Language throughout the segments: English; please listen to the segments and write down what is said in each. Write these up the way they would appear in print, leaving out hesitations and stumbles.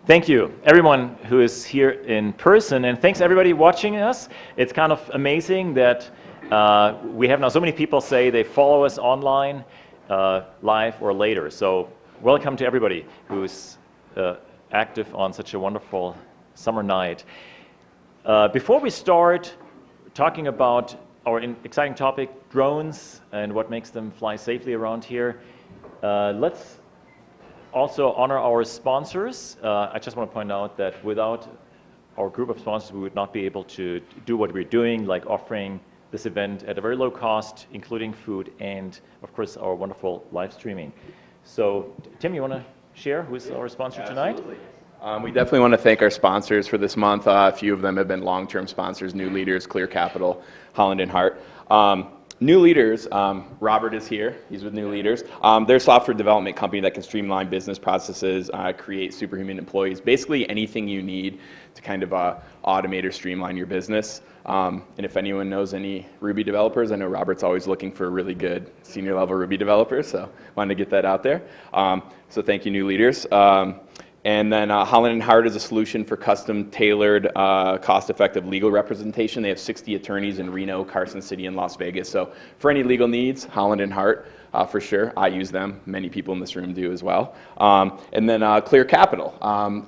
Thank you, everyone who is here in person, and thanks everybody watching us. It's kind of amazing that we have now so many people say they follow us online, live or later. So welcome to everybody who's active on such a wonderful summer night. Before we start talking about our exciting topic, drones, and what makes them fly safely around here, let's also honor our sponsors. I just want to point out that without our group of sponsors, we would not be able to do what we're doing, like offering this event at a very low cost, including food and, of course, our wonderful live streaming. So, Tim, you want to share who's our sponsor tonight? Absolutely. We definitely want to thank our sponsors for this month. A few of them have been long-term sponsors: New Leaders, Clear Capital, Holland and Hart. New Leaders, Robert is here, he's with New Leaders. They're a software development company that can streamline business processes, create superhuman employees, basically anything you need to kind of automate or streamline your business. And if anyone knows any Ruby developers, I know Robert's always looking for really good senior level Ruby developers, so wanted to get that out there. So thank you, New Leaders. And then Holland & Hart is a solution for custom-tailored, cost-effective legal representation. They have 60 attorneys in Reno, Carson City, and Las Vegas. So for any legal needs, Holland & Hart, for sure. I use them. Many people in this room do as well. And then Clear Capital.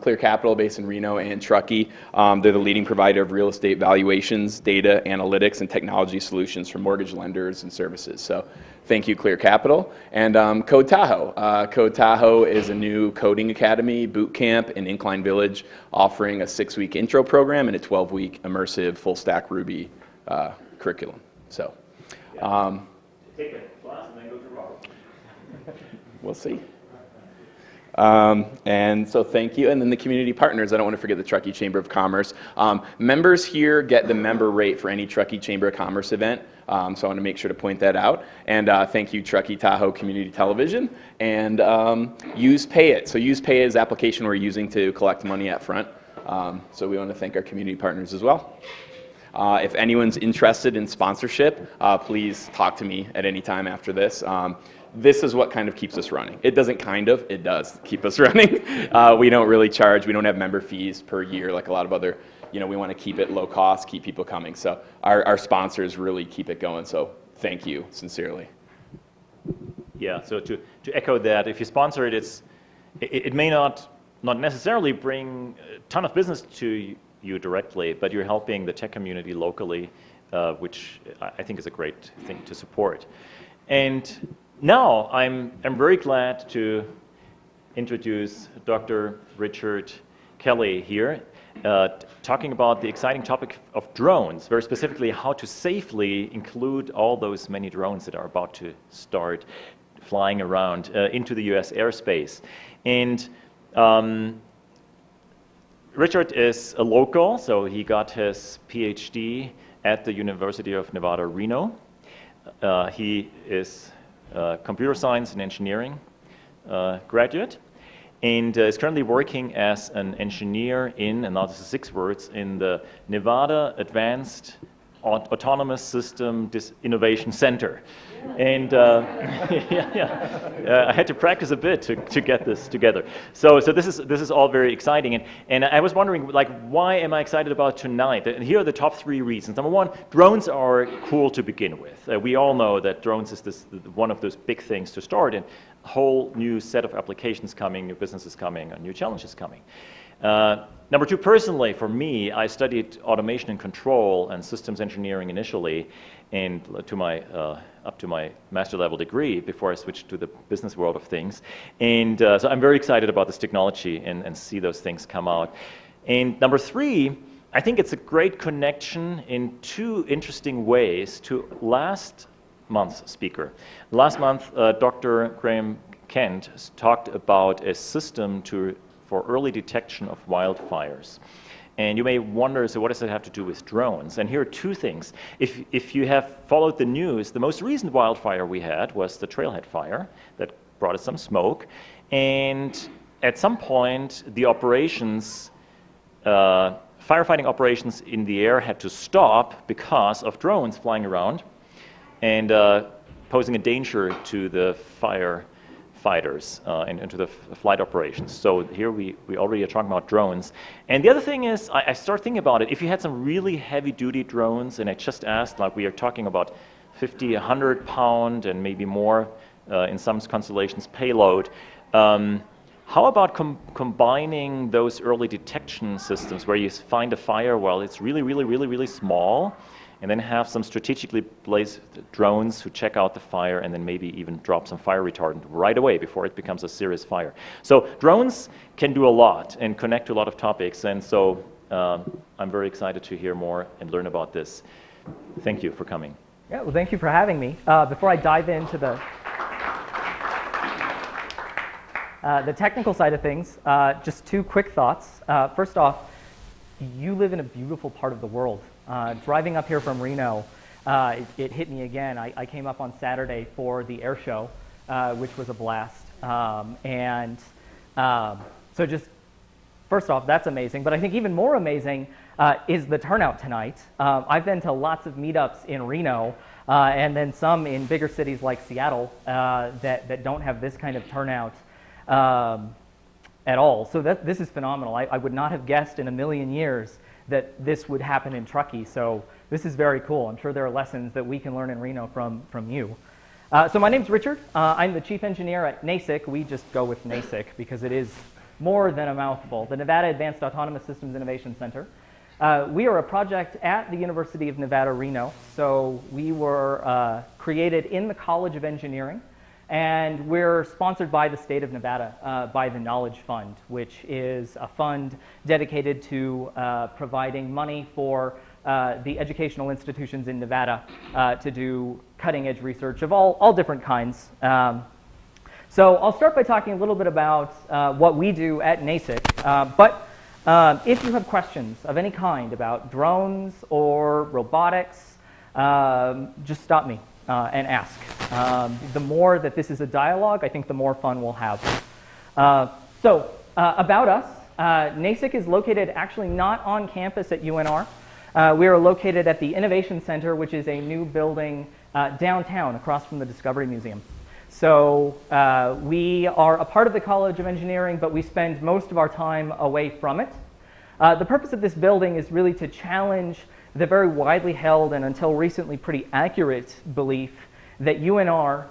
Clear Capital, based in Reno and Truckee. They're the leading provider of real estate valuations, data, analytics, and technology solutions for mortgage lenders and services. So thank you, Clear Capital. And Code Tahoe. Code Tahoe is a new coding academy, boot camp in Incline Village, offering a 6-week intro program and a 12-week immersive full-stack Ruby curriculum. So, take a class and then go to Robert. We'll see. And so thank you. And then the community partners, I don't want to forget the Truckee Chamber of Commerce. Members here get the member rate for any Truckee Chamber of Commerce event. So I want to make sure to point that out. And thank you, Truckee Tahoe Community Television. And Use Pay It. So Use Pay It is the application we're using to collect money up front. So we want to thank our community partners as well. If anyone's interested in sponsorship, please talk to me at any time after this. This is what kind of keeps us running. It doesn't kind of, it does keep us running. We don't really charge, we don't have member fees per year like a lot of other, we want to keep it low cost, keep people coming. So our sponsors really keep it going, so thank you, sincerely. Yeah, so to echo that, if you sponsor it, it may not necessarily bring a ton of business to you directly, but you're helping the tech community locally, which I think is a great thing to support. And now I'm very glad to introduce Dr. Richard Kelley here, talking about the exciting topic of drones, very specifically how to safely include all those many drones that are about to start flying around into the US airspace. And Richard is a local, so he got his PhD at the University of Nevada, Reno. He is computer science and engineering graduate, and is currently working as an engineer in, and now this is 6 words, in the Nevada Advanced Autonomous System Innovation Center. And I had to practice a bit to get this together. So this is all very exciting. And I was wondering, like, why am I excited about tonight? And here are the top 3 reasons. Number 1, drones are cool to begin with. We all know that drones is one of those big things to start, and a whole new set of applications coming, new businesses coming, and new challenges coming. Number 2, personally, for me, I studied automation and control and systems engineering initially, and up to my master level degree before I switched to the business world of things. And so I'm very excited about this technology and see those things come out. And number 3, I think it's a great connection in 2 interesting ways to last month's speaker. Last month, Dr. Graham Kent talked about a system for early detection of wildfires. And you may wonder, so what does that have to do with drones? And here are 2 things. If you have followed the news, the most recent wildfire we had was the Trailhead Fire that brought us some smoke. And at some point, the operations, firefighting operations in the air had to stop because of drones flying around and posing a danger to the fighters and into the flight operations. So here we already are talking about drones. And the other thing is, I start thinking about it, if you had some really heavy-duty drones, and I just asked, like we are talking about 50, 100 pound and maybe more in some constellations payload, how about combining those early detection systems where you find a fire while it's really small, and then have some strategically placed drones who check out the fire and then maybe even drop some fire retardant right away before it becomes a serious fire. So drones can do a lot and connect to a lot of topics, and so I'm very excited to hear more and learn about this. Thank you for coming. Yeah, well, thank you for having me. Before I dive into the technical side of things, just two quick thoughts. First off, you live in a beautiful part of the world. Driving up here from Reno, it hit me again. I came up on Saturday for the air show, which was a blast. So just first off, that's amazing. But I think even more amazing is the turnout tonight. I've been to lots of meetups in Reno and then some in bigger cities like Seattle that don't have this kind of turnout at all. So this is phenomenal. I would not have guessed in a million years that this would happen in Truckee. So this is very cool. I'm sure there are lessons that we can learn in Reno from you. So my name's Richard. I'm the chief engineer at NASIC. We just go with NASIC because it is more than a mouthful, the Nevada Advanced Autonomous Systems Innovation Center. We are a project at the University of Nevada, Reno. So we were created in the College of Engineering, and we're sponsored by the state of Nevada by the Knowledge Fund, which is a fund dedicated to providing money for the educational institutions in Nevada to do cutting-edge research of all different kinds. So I'll start by talking a little bit about what we do at NASIC. But if you have questions of any kind about drones or robotics, just stop me and ask. The more that this is a dialogue, I think the more fun we'll have. So about us, NASIC is located actually not on campus at UNR. We are located at the Innovation Center, which is a new building downtown across from the Discovery Museum. So we are a part of the College of Engineering, but we spend most of our time away from it. The purpose of this building is really to challenge the very widely held and until recently pretty accurate belief that UNR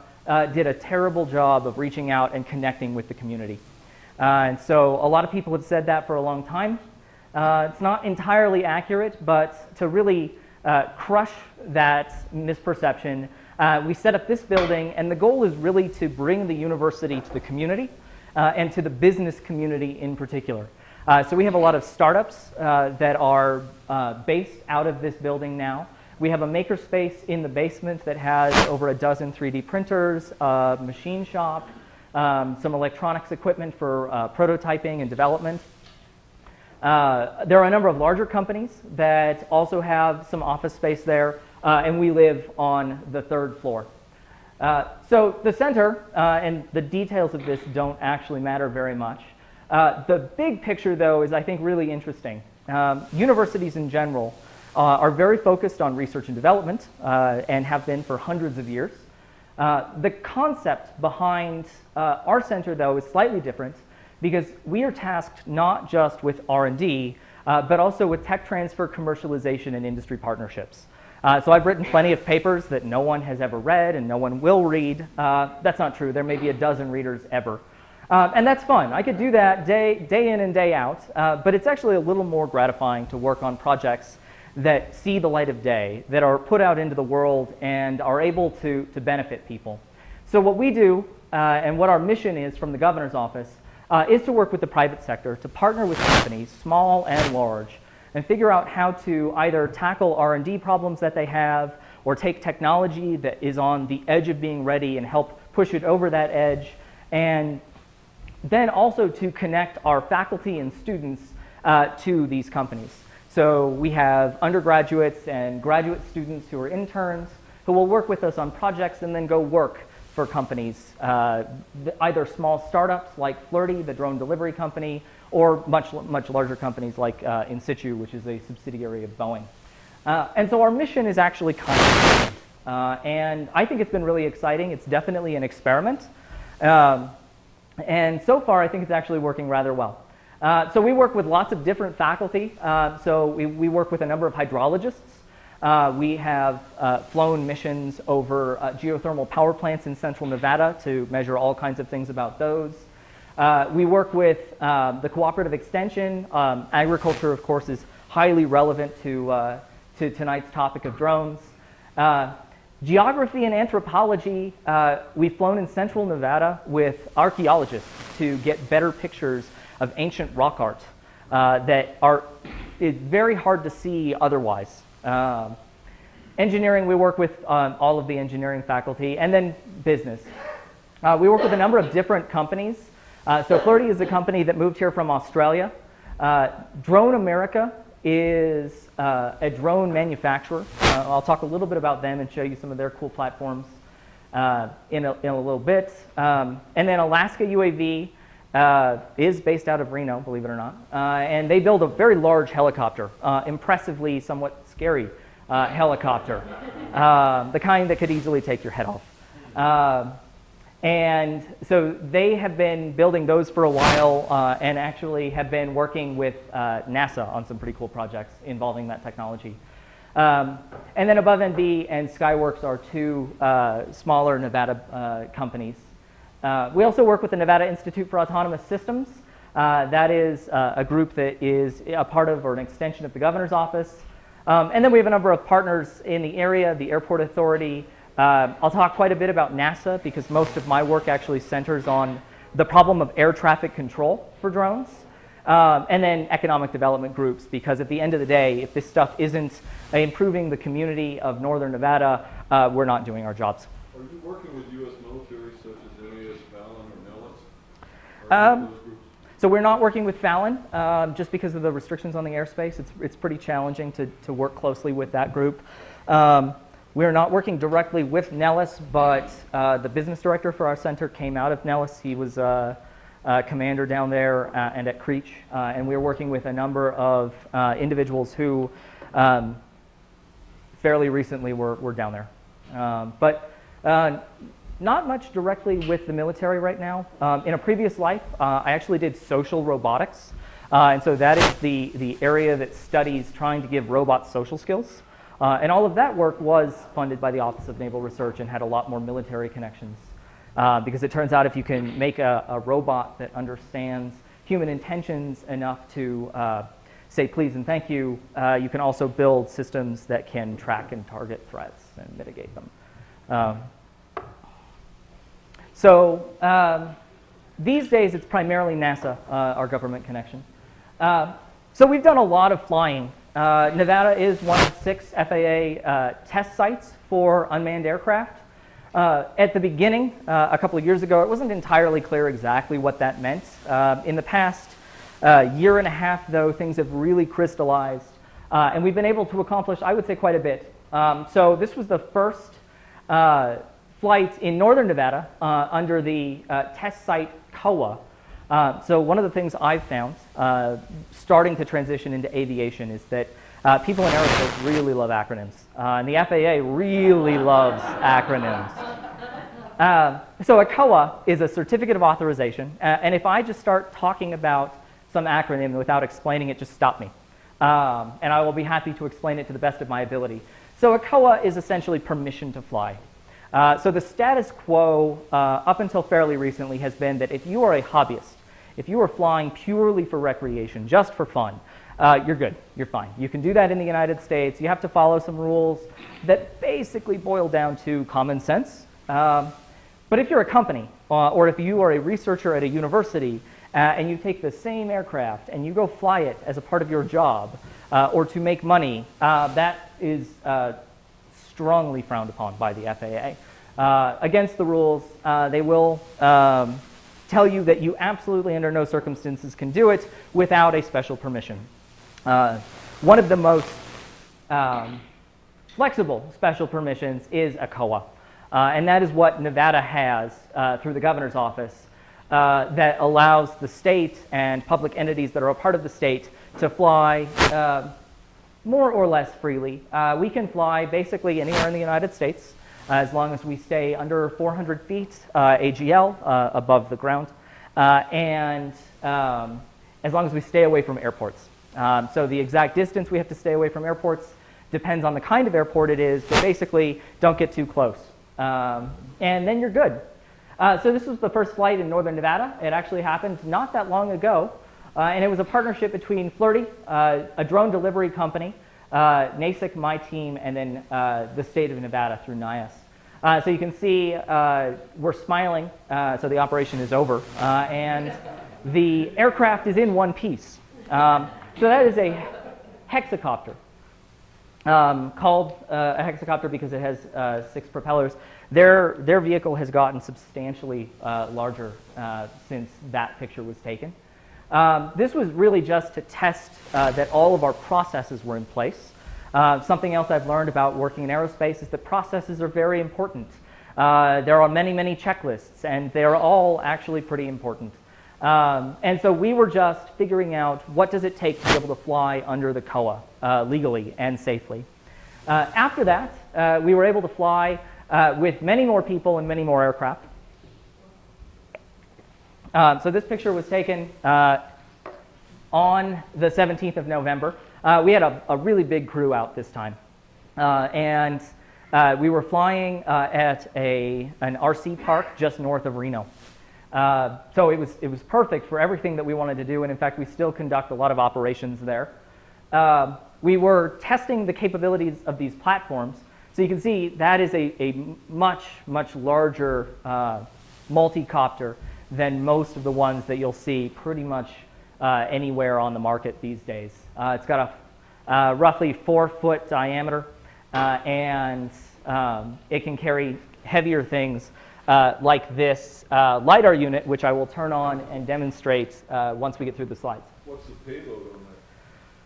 did a terrible job of reaching out and connecting with the community. And so a lot of people have said that for a long time. It's not entirely accurate, but to really crush that misperception, we set up this building, and the goal is really to bring the university to the community and to the business community in particular. So we have a lot of startups that are based out of this building now. We have a makerspace in the basement that has over a dozen 3D printers, a machine shop, some electronics equipment for prototyping and development. There are a number of larger companies that also have some office space there, and we live on the third floor. So the center, and the details of this don't actually matter very much. The big picture, though, is I think really interesting. Universities in general are very focused on research and development and have been for hundreds of years. The concept behind our center, though, is slightly different because we are tasked not just with R&D, but also with tech transfer, commercialization, and industry partnerships. So I've written plenty of papers that no one has ever read and no one will read. That's not true. There may be a dozen readers ever. And that's fun. I could do that day in and day out, but it's actually a little more gratifying to work on projects that see the light of day, that are put out into the world and are able to benefit people. So what we do, and what our mission is from the governor's office, is to work with the private sector, to partner with companies, small and large, and figure out how to either tackle R&D problems that they have, or take technology that is on the edge of being ready and help push it over that edge, and then also to connect our faculty and students to these companies. So we have undergraduates and graduate students who are interns who will work with us on projects and then go work for companies, either small startups like Flirty, the drone delivery company, or much larger companies like In Situ, which is a subsidiary of Boeing. And so our mission is actually kind of different. And I think it's been really exciting. It's definitely an experiment. And so far, I think it's actually working rather well. So we work with lots of different faculty. So we work with a number of hydrologists. We have flown missions over geothermal power plants in central Nevada to measure all kinds of things about those. We work with the cooperative extension. Agriculture, of course, is highly relevant to tonight's topic of drones. Geography and anthropology, we've flown in central Nevada with archaeologists to get better pictures of ancient rock art that is very hard to see otherwise. Engineering, we work with all of the engineering faculty, and then business. We work with a number of different companies. So Flirty is a company that moved here from Australia. Drone America is a drone manufacturer. I'll talk a little bit about them and show you some of their cool platforms in a little bit. And then Alaska UAV is based out of Reno, believe it or not. And they build a very large helicopter, impressively somewhat scary helicopter, the kind that could easily take your head off. And so they have been building those for a while and actually have been working with NASA on some pretty cool projects involving that technology. And then AboveNV and Skyworks are two smaller Nevada companies. We also work with the Nevada Institute for Autonomous Systems. That is a group that is a part of or an extension of the governor's office. And then we have a number of partners in the area, the Airport Authority. I'll talk quite a bit about NASA because most of my work actually centers on the problem of air traffic control for drones. And then economic development groups, because at the end of the day, if this stuff isn't improving the community of northern Nevada, we're not doing our jobs. Are you working with U.S. military such as NAS, Fallon, or Nellis? So we're not working with Fallon just because of the restrictions on the airspace. It's pretty challenging to work closely with that group. We're not working directly with Nellis, but the business director for our center came out of Nellis. He was a commander down there and at Creech, and we're working with a number of individuals who fairly recently were down there. But not much directly with the military right now. In a previous life, I actually did social robotics, and so that is the area that studies trying to give robots social skills. And all of that work was funded by the Office of Naval Research and had a lot more military connections. Because it turns out if you can make a robot that understands human intentions enough to say please and thank you, you can also build systems that can track and target threats and mitigate them. These days it's primarily NASA, our government connection. So we've done a lot of flying. Nevada is one of 6 FAA test sites for unmanned aircraft. At the beginning, a couple of years ago, it wasn't entirely clear exactly what that meant. In the past year and a half, though, things have really crystallized, and we've been able to accomplish, I would say, quite a bit. So this was the first flight in northern Nevada under the test site COA. So one of the things I've found starting to transition into aviation is that people in aerospace really love acronyms, and the FAA really loves acronyms. So a COA is a certificate of authorization, and if I just start talking about some acronym without explaining it, just stop me, and I will be happy to explain it to the best of my ability. So a COA is essentially permission to fly. So the status quo up until fairly recently has been that if you are a hobbyist, if you are flying purely for recreation, just for fun, you're good, you're fine. You can do that in the United States. You have to follow some rules that basically boil down to common sense. But if you're a company, or if you are a researcher at a university, and you take the same aircraft and you go fly it as a part of your job, or to make money, that is strongly frowned upon by the FAA. Against the rules, they will tell you that you absolutely under no circumstances can do it without a special permission. One of the most flexible special permissions is a COA, and that is what Nevada has through the governor's office that allows the state and public entities that are a part of the state to fly more or less freely. We can fly basically anywhere in the United States as long as we stay under 400 feet AGL above the ground. as long as we stay away from airports. So the exact distance we have to stay away from airports depends on the kind of airport it is, but basically don't get too close. And then you're good. So this was the first flight in northern Nevada. It actually happened not that long ago. And it was a partnership between Flirty, a drone delivery company, NASIC, my team, and then the state of Nevada through NUANCE. So you can see we're smiling, so the operation is over. And the aircraft is in one piece. So that is a hexacopter, called a hexacopter because it has 6 propellers. Their vehicle has gotten substantially larger since that picture was taken. This was really just to test that all of our processes were in place. Something else I've learned about working in aerospace is that processes are very important. There are many, many checklists, and they're all actually pretty important. And so we were just figuring out what does it take to be able to fly under the COA legally and safely. After that, we were able to fly with many more people and many more aircraft. So this picture was taken on the 17th of November. We had a really big crew out this time. And we were flying at an RC park just north of Reno. So it was perfect for everything that we wanted to do, and in fact, we still conduct a lot of operations there. We were testing the capabilities of these platforms. So you can see that is a much, much larger multi-copter than most of the ones that you'll see pretty much anywhere on the market these days. It's got a roughly 4-foot diameter, and it can carry heavier things like this LiDAR unit, which I will turn on and demonstrate once we get through the slides. What's the payload on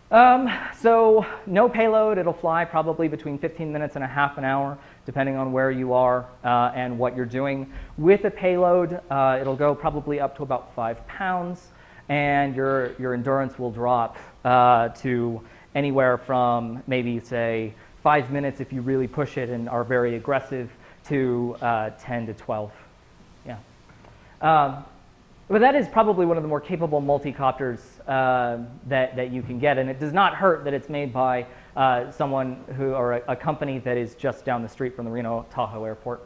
that? So no payload. It'll fly probably between 15 minutes and a half an hour, depending on where you are and what you're doing. With a payload, it'll go probably up to about 5 pounds, and your endurance will drop to anywhere from maybe, say, 5 minutes if you really push it and are very aggressive, to 10 to 12. Yeah. But that is probably one of the more capable multi-copters that you can get, and it does not hurt that it's made by someone who, or a company that is just down the street from the Reno-Tahoe Airport.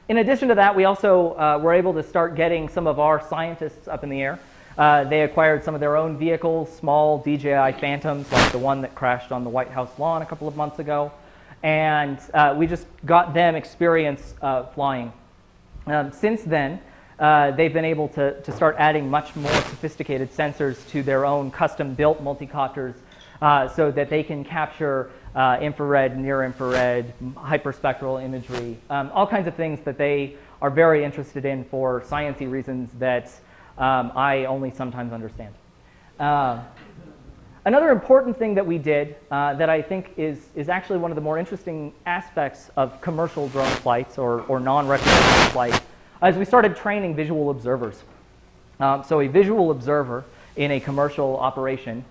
In addition to that, we also were able to start getting some of our scientists up in the air. They acquired some of their own vehicles, small DJI Phantoms, like the one that crashed on the White House lawn a couple of months ago, and we just got them experience flying. Since then, they've been able to start adding much more sophisticated sensors to their own custom-built multi-copters so that they can capture infrared, near-infrared, hyperspectral imagery, all kinds of things that they are very interested in for sciencey reasons that I only sometimes understand. Another important thing that we did that I think is actually one of the more interesting aspects of commercial drone flights or non-recreational flight is we started training visual observers. So a visual observer in a commercial operation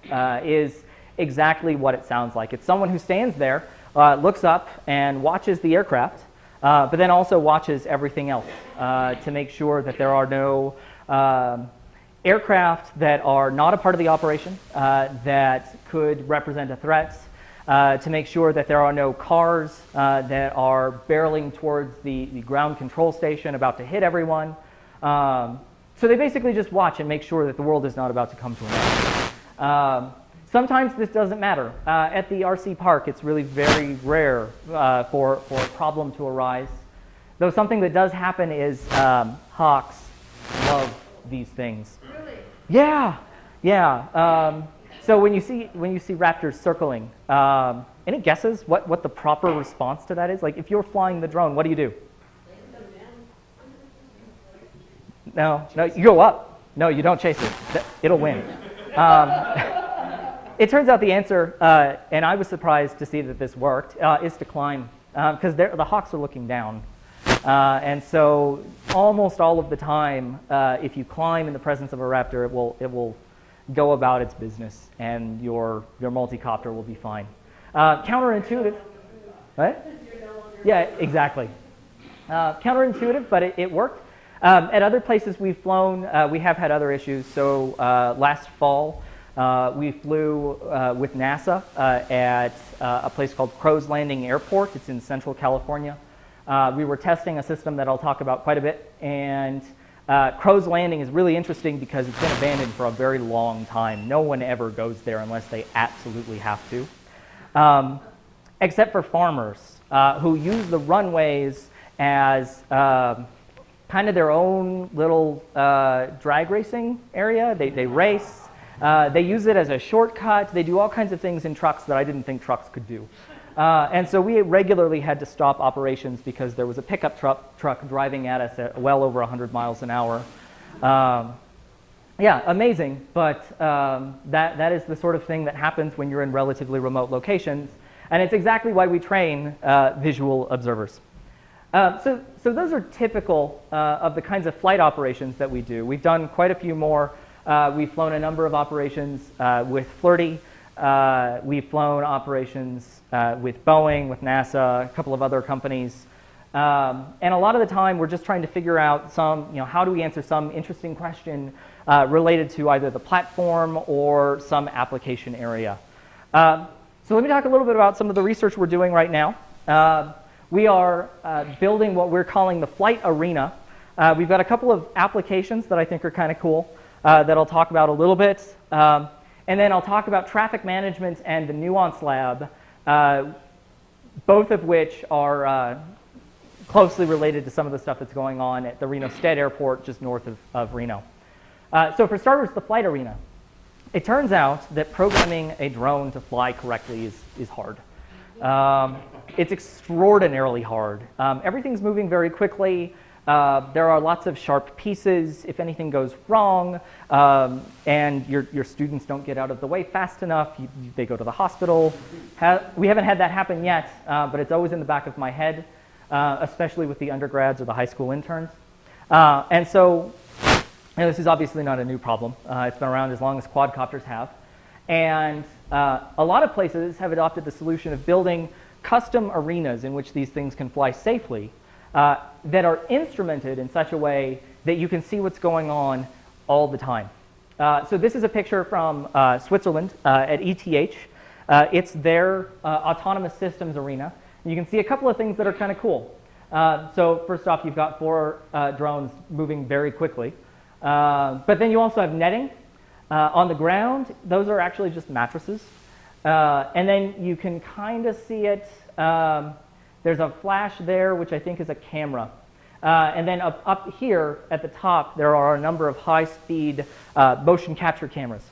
is exactly what it sounds like. It's someone who stands there, looks up and watches the aircraft, but then also watches everything else to make sure that there are no aircraft that are not a part of the operation that could represent a threat, to make sure that there are no cars that are barreling towards the ground control station about to hit everyone. So they basically just watch and make sure that the world is not about to come to an end. Sometimes this doesn't matter. At the RC park, it's really very rare for a problem to arise. Though something that does happen is hawks love these things. Really? Yeah, yeah. So when you see raptors circling, any guesses what the proper response to that is? Like if you're flying the drone, what do you do? No, you go up. No, you don't chase it. It'll win. It turns out the answer, and I was surprised to see that this worked, is to climb, because the hawks are looking down. And so almost all of the time, if you climb in the presence of a raptor, it will go about its business, and your multi-copter will be fine. Counterintuitive. What? Yeah, exactly. Counterintuitive, but it worked. At other places we've flown, we have had other issues. So last fall, we flew with NASA at a place called Crow's Landing Airport. It's in Central California. We were testing a system that I'll talk about quite a bit. And Crow's Landing is really interesting because it's been abandoned for a very long time. No one ever goes there unless they absolutely have to, except for farmers who use the runways as kind of their own little drag racing area. They race. They use it as a shortcut. They do all kinds of things in trucks that I didn't think trucks could do. And so we regularly had to stop operations because there was a pickup truck driving at us at well over 100 miles an hour. Yeah, amazing, but that is the sort of thing that happens when you're in relatively remote locations, and it's exactly why we train visual observers. So those are typical of the kinds of flight operations that we do. We've done quite a few more. We've flown a number of operations with Flirty. We've flown operations with Boeing, with NASA, a couple of other companies. And a lot of the time, we're just trying to figure out how do we answer some interesting question related to either the platform or some application area. So let me talk a little bit about some of the research we're doing right now. We are building what we're calling the flight arena. We've got a couple of applications that I think are kind of cool that I'll talk about a little bit. And then I'll talk about traffic management and the NUANCE lab, both of which are closely related to some of the stuff that's going on at the Reno-Stead Airport just north of Reno. So for starters, the flight arena. It turns out that programming a drone to fly correctly is hard. It's extraordinarily hard. Everything's moving very quickly. There are lots of sharp pieces. If anything goes wrong and your students don't get out of the way fast enough, they go to the hospital. We haven't had that happen yet, but it's always in the back of my head, especially with the undergrads or the high school interns. And so this is obviously not a new problem. It's been around as long as quadcopters have. And a lot of places have adopted the solution of building custom arenas in which these things can fly safely that are instrumented in such a way that you can see what's going on all the time. So this is a picture from Switzerland at ETH. It's their autonomous systems arena. And you can see a couple of things that are kind of cool. So first off, you've got 4 drones moving very quickly. But then you also have netting. On the ground, those are actually just mattresses. And then you can kind of see it. There's a flash there, which I think is a camera. And then up here at the top, there are a number of high-speed motion capture cameras.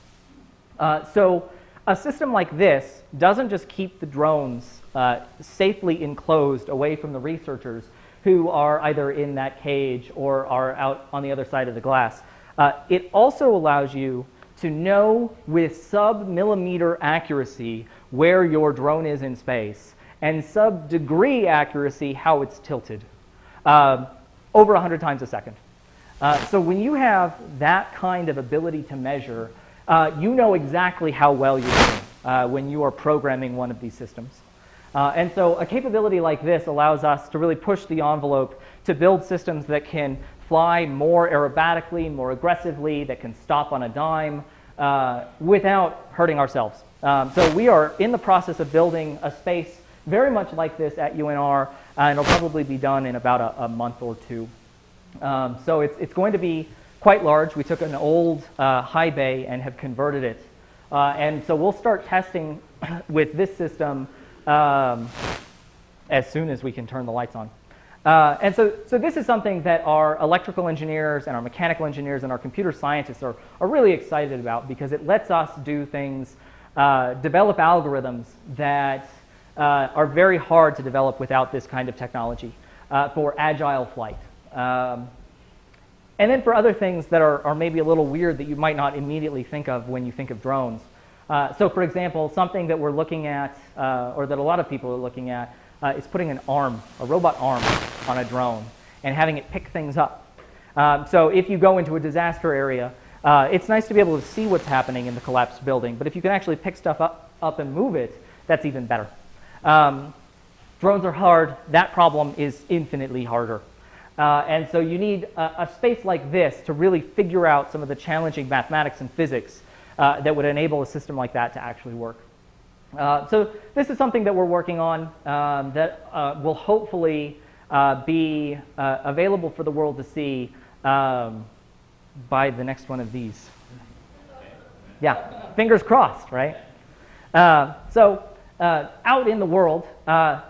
So a system like this doesn't just keep the drones safely enclosed away from the researchers who are either in that cage or are out on the other side of the glass. It also allows you to know with sub-millimeter accuracy where your drone is in space and sub-degree accuracy how it's tilted, over 100 times a second. So when you have that kind of ability to measure, you know exactly how well you're doing when you are programming one of these systems. And so a capability like this allows us to really push the envelope to build systems that can fly more aerobatically, more aggressively, that can stop on a dime without hurting ourselves. So we are in the process of building a space very much like this at UNR, and it'll probably be done in about a month or 2. So it's going to be quite large. We took an old high bay and have converted it. And so we'll start testing with this system as soon as we can turn the lights on. And so this is something that our electrical engineers and our mechanical engineers and our computer scientists are really excited about because it lets us do things, develop algorithms that are very hard to develop without this kind of technology for agile flight. And then for other things that are maybe a little weird that you might not immediately think of when you think of drones. So for example, something that we're looking at, or that a lot of people are looking at, is putting an arm, a robot arm, on a drone and having it pick things up. So if you go into a disaster area, it's nice to be able to see what's happening in the collapsed building, but if you can actually pick stuff up and move it, that's even better. Drones are hard. That problem is infinitely harder. And so you need a space like this to really figure out some of the challenging mathematics and physics that would enable a system like that to actually work. So this is something that we're working on that will hopefully be available for the world to see by the next one of these. Yeah, fingers crossed, right? Out in the world,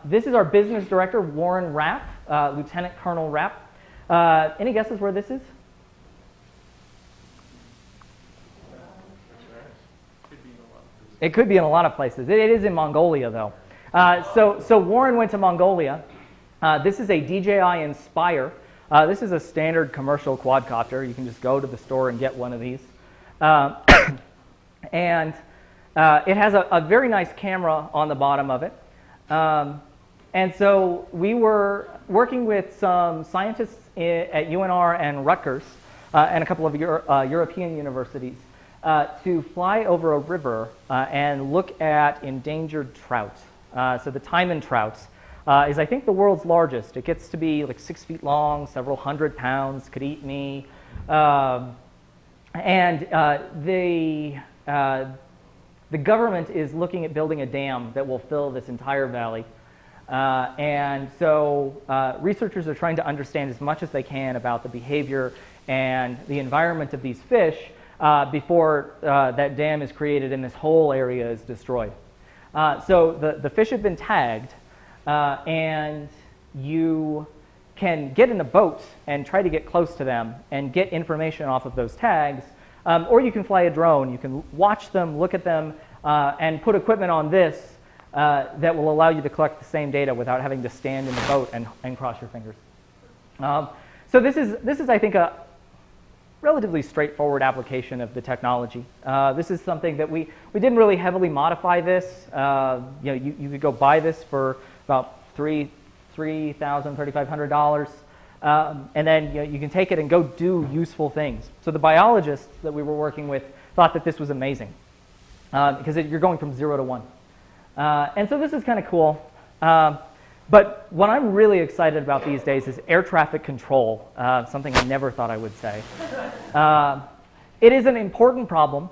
this is our business director, Warren Rapp, Lieutenant Colonel Rapp. Any guesses where this is? It could be in a lot of places. It is in Mongolia, though. So Warren went to Mongolia. This is a DJI Inspire. This is a standard commercial quadcopter. You can just go to the store and get one of these. And it has a very nice camera on the bottom of it. And so we were working with some scientists at UNR and Rutgers and a couple of European universities to fly over a river and look at endangered trout. So the Taiman trout is, I think, the world's largest. It gets to be like 6 feet long, several hundred pounds, could eat me. The government is looking at building a dam that will fill this entire valley. And so researchers are trying to understand as much as they can about the behavior and the environment of these fish before that dam is created and this whole area is destroyed. So the fish have been tagged, and you can get in a boat and try to get close to them and get information off of those tags, or you can fly a drone. You can watch them, look at them, and put equipment on this that will allow you to collect the same data without having to stand in the boat and cross your fingers. So this is, I think, a relatively straightforward application of the technology. This is something that we didn't really heavily modify this. You could go buy this for about $3,000, $3,500, and then you can take it and go do useful things. So the biologists that we were working with thought that this was amazing because you're going from 0 to 1. And so this is kind of cool. But what I'm really excited about these days is air traffic control, something I never thought I would say. It is an important problem.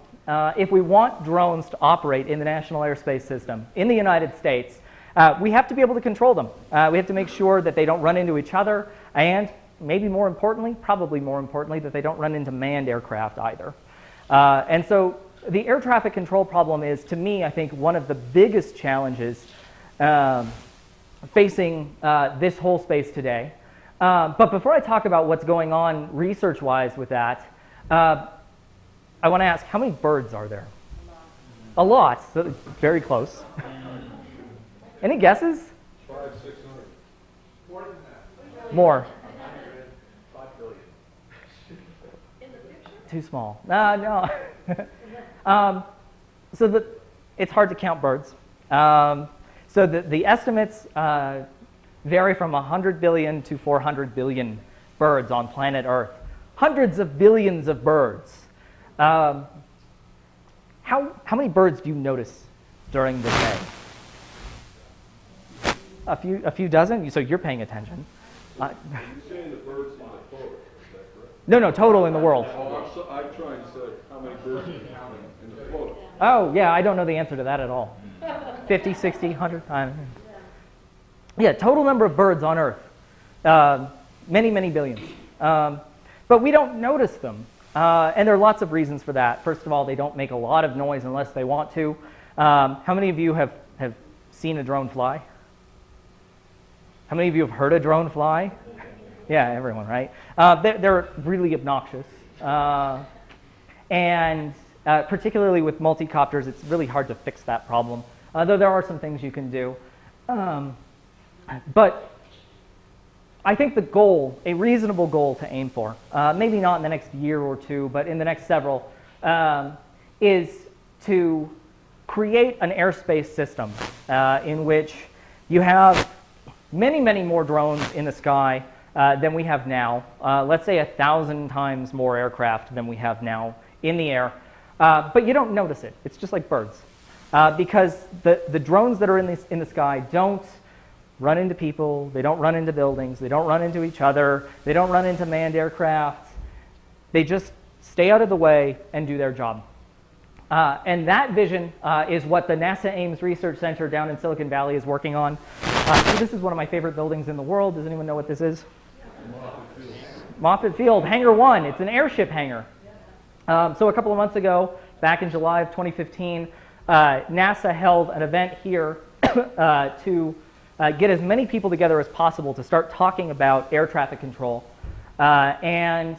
If we want drones to operate in the national airspace system in the United States, we have to be able to control them. We have to make sure that they don't run into each other, and maybe more importantly, probably more importantly, that they don't run into manned aircraft either. And so the air traffic control problem is, to me, I think, one of the biggest challenges facing this whole space today. But before I talk about what's going on research-wise with that, I want to ask, how many birds are there? A lot. So very close. Any guesses? 500, 600. More than that. More. 5 billion. Too small. No. So it's hard to count birds. So the estimates vary from 100 billion to 400 billion birds on planet Earth. Hundreds of billions of birds. How many birds do you notice during the day? A few dozen? So you're paying attention. You're saying the birds in the photo, is that correct? No, total in the world. Oh, so I'm trying to say how many birds are counting in the photo. Oh, yeah, I don't know the answer to that at all. 50, 60, 100? Yeah, total number of birds on Earth. Many, many billions. But we don't notice them. And there are lots of reasons for that. First of all, they don't make a lot of noise unless they want to. How many of you have seen a drone fly? How many of you have heard a drone fly? Yeah, everyone, right? They're really obnoxious. And particularly with multicopters, it's really hard to fix that problem, though there are some things you can do. But I think the goal, a reasonable goal to aim for, maybe not in the next year or two, but in the next several, is to create an airspace system in which you have many, many more drones in the sky than we have now. Let's say 1,000 times more aircraft than we have now in the air. But you don't notice it. It's just like birds. Because the drones that are in the sky don't run into people, they don't run into buildings, they don't run into each other, they don't run into manned aircraft. They just stay out of the way and do their job. And that vision is what the NASA Ames Research Center down in Silicon Valley is working on. So this is one of my favorite buildings in the world. Does anyone know what this is? Moffett Field, Hangar 1. It's an airship hangar. So a couple of months ago, back in July of 2015, NASA held an event here to get as many people together as possible to start talking about air traffic control. And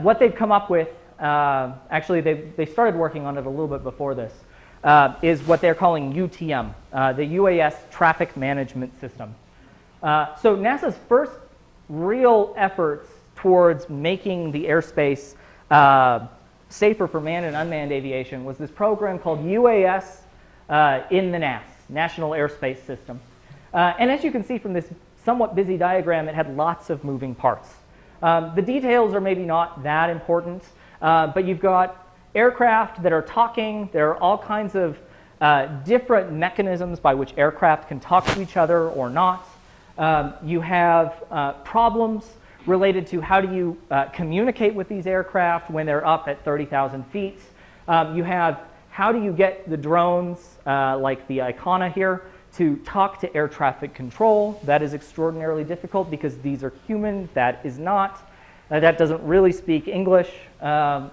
what they've come up with, actually they started working on it a little bit before this, is what they're calling UTM, the UAS Traffic Management System. So NASA's first real efforts towards making the airspace safer for manned and unmanned aviation was this program called UAS in the NAS, National Airspace System. And as you can see from this somewhat busy diagram, it had lots of moving parts. The details are maybe not that important, but you've got aircraft that are talking. There are all kinds of different mechanisms by which aircraft can talk to each other or not. You have problems related to how do you communicate with these aircraft when they're up at 30,000 feet. You have how do you get the drones, like the Icona here, to talk to air traffic control. That is extraordinarily difficult because these are human. That is not. That doesn't really speak English. And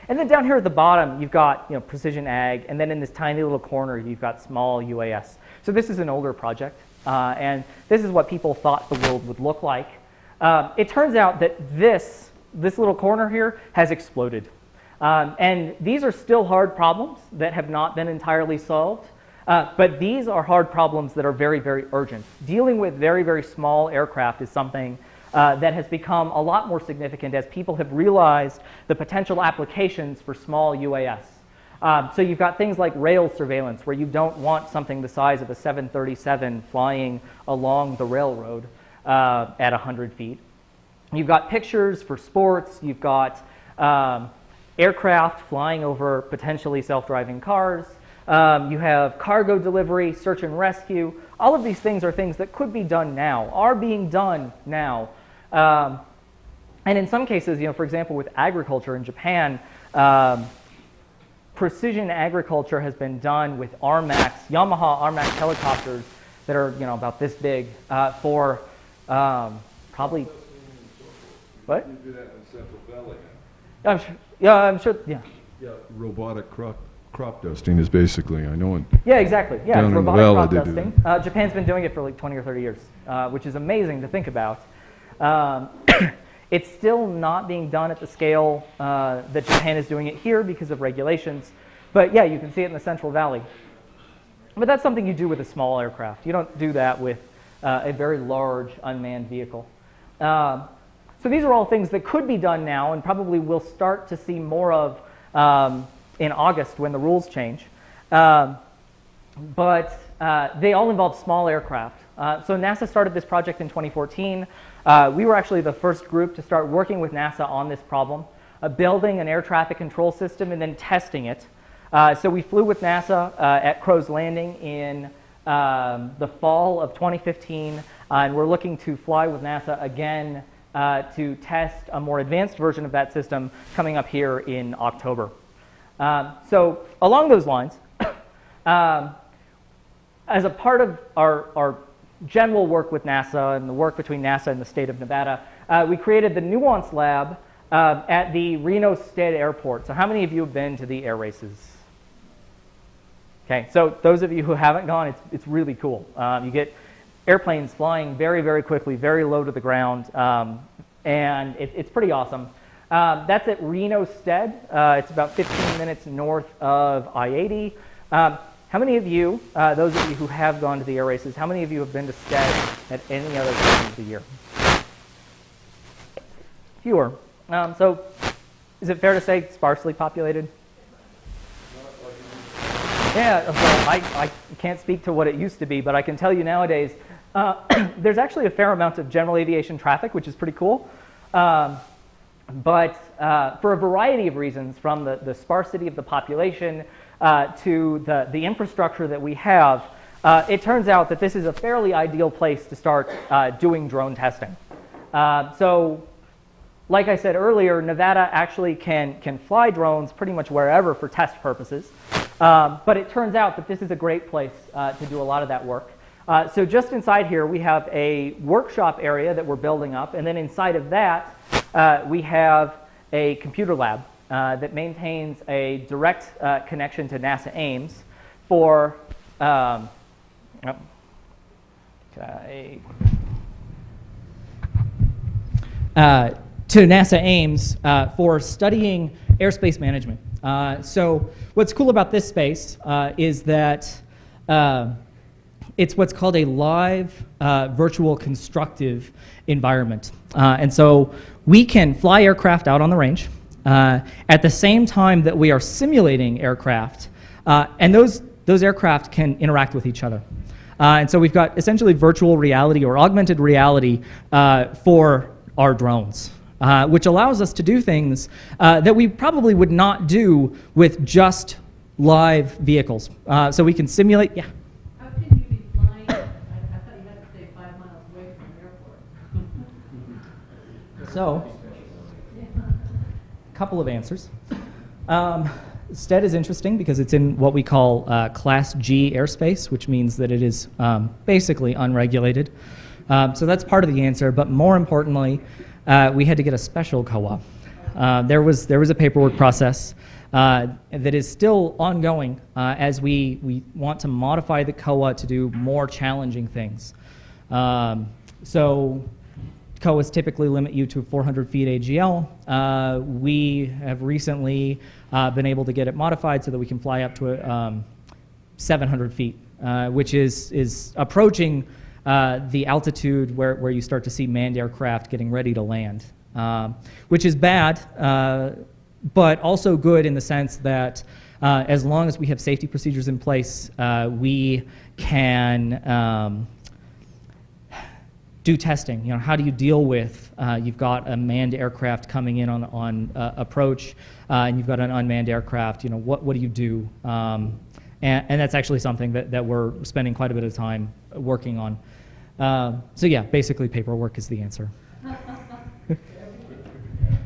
then down here at the bottom, you've got precision ag, and then in this tiny little corner, you've got small UAS. So this is an older project, and this is what people thought the world would look like. It turns out that this little corner here has exploded. And these are still hard problems that have not been entirely solved. But these are hard problems that are very, very urgent. Dealing with very, very small aircraft is something that has become a lot more significant as people have realized the potential applications for small UAS. So you've got things like rail surveillance, where you don't want something the size of a 737 flying along the railroad at 100 feet. You've got pictures for sports. You've got aircraft flying over potentially self-driving cars. You have cargo delivery, search and rescue. All of these things are things that could be done now, are being done now. And in some cases, for example, with agriculture in Japan, precision agriculture has been done with Yamaha RMAX helicopters that are about this big for probably, what? You do that in Central Valley I'm sure, yeah. Yeah, robotic crop dusting is basically, I know. Yeah, exactly. Yeah, Down it's in the robotic valley crop they do dusting. Japan's been doing it for like 20 or 30 years, which is amazing to think about. It's still not being done at the scale that Japan is doing it here because of regulations. But yeah, you can see it in the Central Valley. But that's something you do with a small aircraft. You don't do that with a very large unmanned vehicle. So these are all things that could be done now and probably we'll start to see more of in August when the rules change. But they all involve small aircraft. So NASA started this project in 2014. We were actually the first group to start working with NASA on this problem, building an air traffic control system and then testing it. So we flew with NASA at Crow's Landing in the fall of 2015, and we're looking to fly with NASA again to test a more advanced version of that system coming up here in October. So along those lines, as a part of our general work with NASA and the work between NASA and the state of Nevada, we created the NUANCE lab at the Reno-Stead Airport. So how many of you have been to the air races? Okay, so those of you who haven't gone, it's really cool. You get airplanes flying very, very quickly, very low to the ground, and it's pretty awesome. That's at Reno-Stead. It's about 15 minutes north of I-80. How many of you, those of you who have gone to the air races, how many of you have been to Stead at any other time of the year? Fewer. So is it fair to say sparsely populated? Yeah, well, I can't speak to what it used to be, but I can tell you nowadays there's actually a fair amount of general aviation traffic, which is pretty cool. But for a variety of reasons, from the sparsity of the population to the infrastructure that we have, it turns out that this is a fairly ideal place to start doing drone testing. So, like I said earlier, Nevada actually can fly drones pretty much wherever for test purposes. But it turns out that this is a great place to do a lot of that work. So just inside here, we have a workshop area that we're building up. And then inside of that, we have a computer lab that maintains a direct connection to NASA Ames for to NASA Ames for studying airspace management. So what's cool about this space is that it's what's called a live virtual constructive environment. And so we can fly aircraft out on the range at the same time that we are simulating aircraft, and those aircraft can interact with each other. And so we've got essentially virtual reality or augmented reality for our drones, which allows us to do things that we probably would not do with just live vehicles. So we can simulate, yeah? How can you be flying? I thought you had to stay 5 miles away from the airport. So, a couple of answers. STED is interesting because it's in what we call Class G airspace, which means that it is basically unregulated. So that's part of the answer, but more importantly, we had to get a special COA. There was a paperwork process that is still ongoing as we want to modify the COA to do more challenging things. So COAs typically limit you to 400 feet AGL. We have recently been able to get it modified so that we can fly up to 700 feet, which is approaching the altitude where you start to see manned aircraft getting ready to land, which is bad, but also good in the sense that as long as we have safety procedures in place, we can do testing. You know, how do you deal with you've got a manned aircraft coming in on approach, and you've got an unmanned aircraft. You know, what do you do? And that's actually something that we're spending quite a bit of time working on. So yeah, basically paperwork is the answer.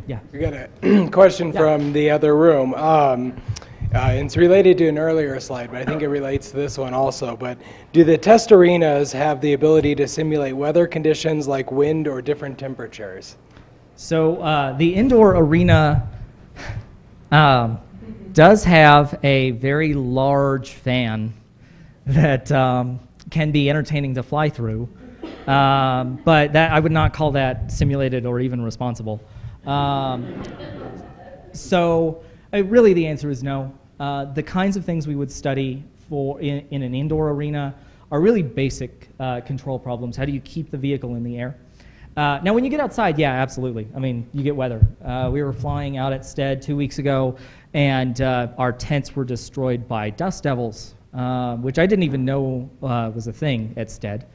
Yeah. We got a question from the other room. It's related to an earlier slide, but I think it relates to this one also. But do the test arenas have the ability to simulate weather conditions like wind or different temperatures? So the indoor arena does have a very large fan that can be entertaining to fly through, but that I would not call that simulated or even responsible. So really the answer is no. The kinds of things we would study for in an indoor arena are really basic control problems. How do you keep the vehicle in the air? Now, when you get outside, yeah, absolutely. I mean, you get weather. We were flying out at Stead 2 weeks ago, and our tents were destroyed by dust devils, which I didn't even know was a thing at Stead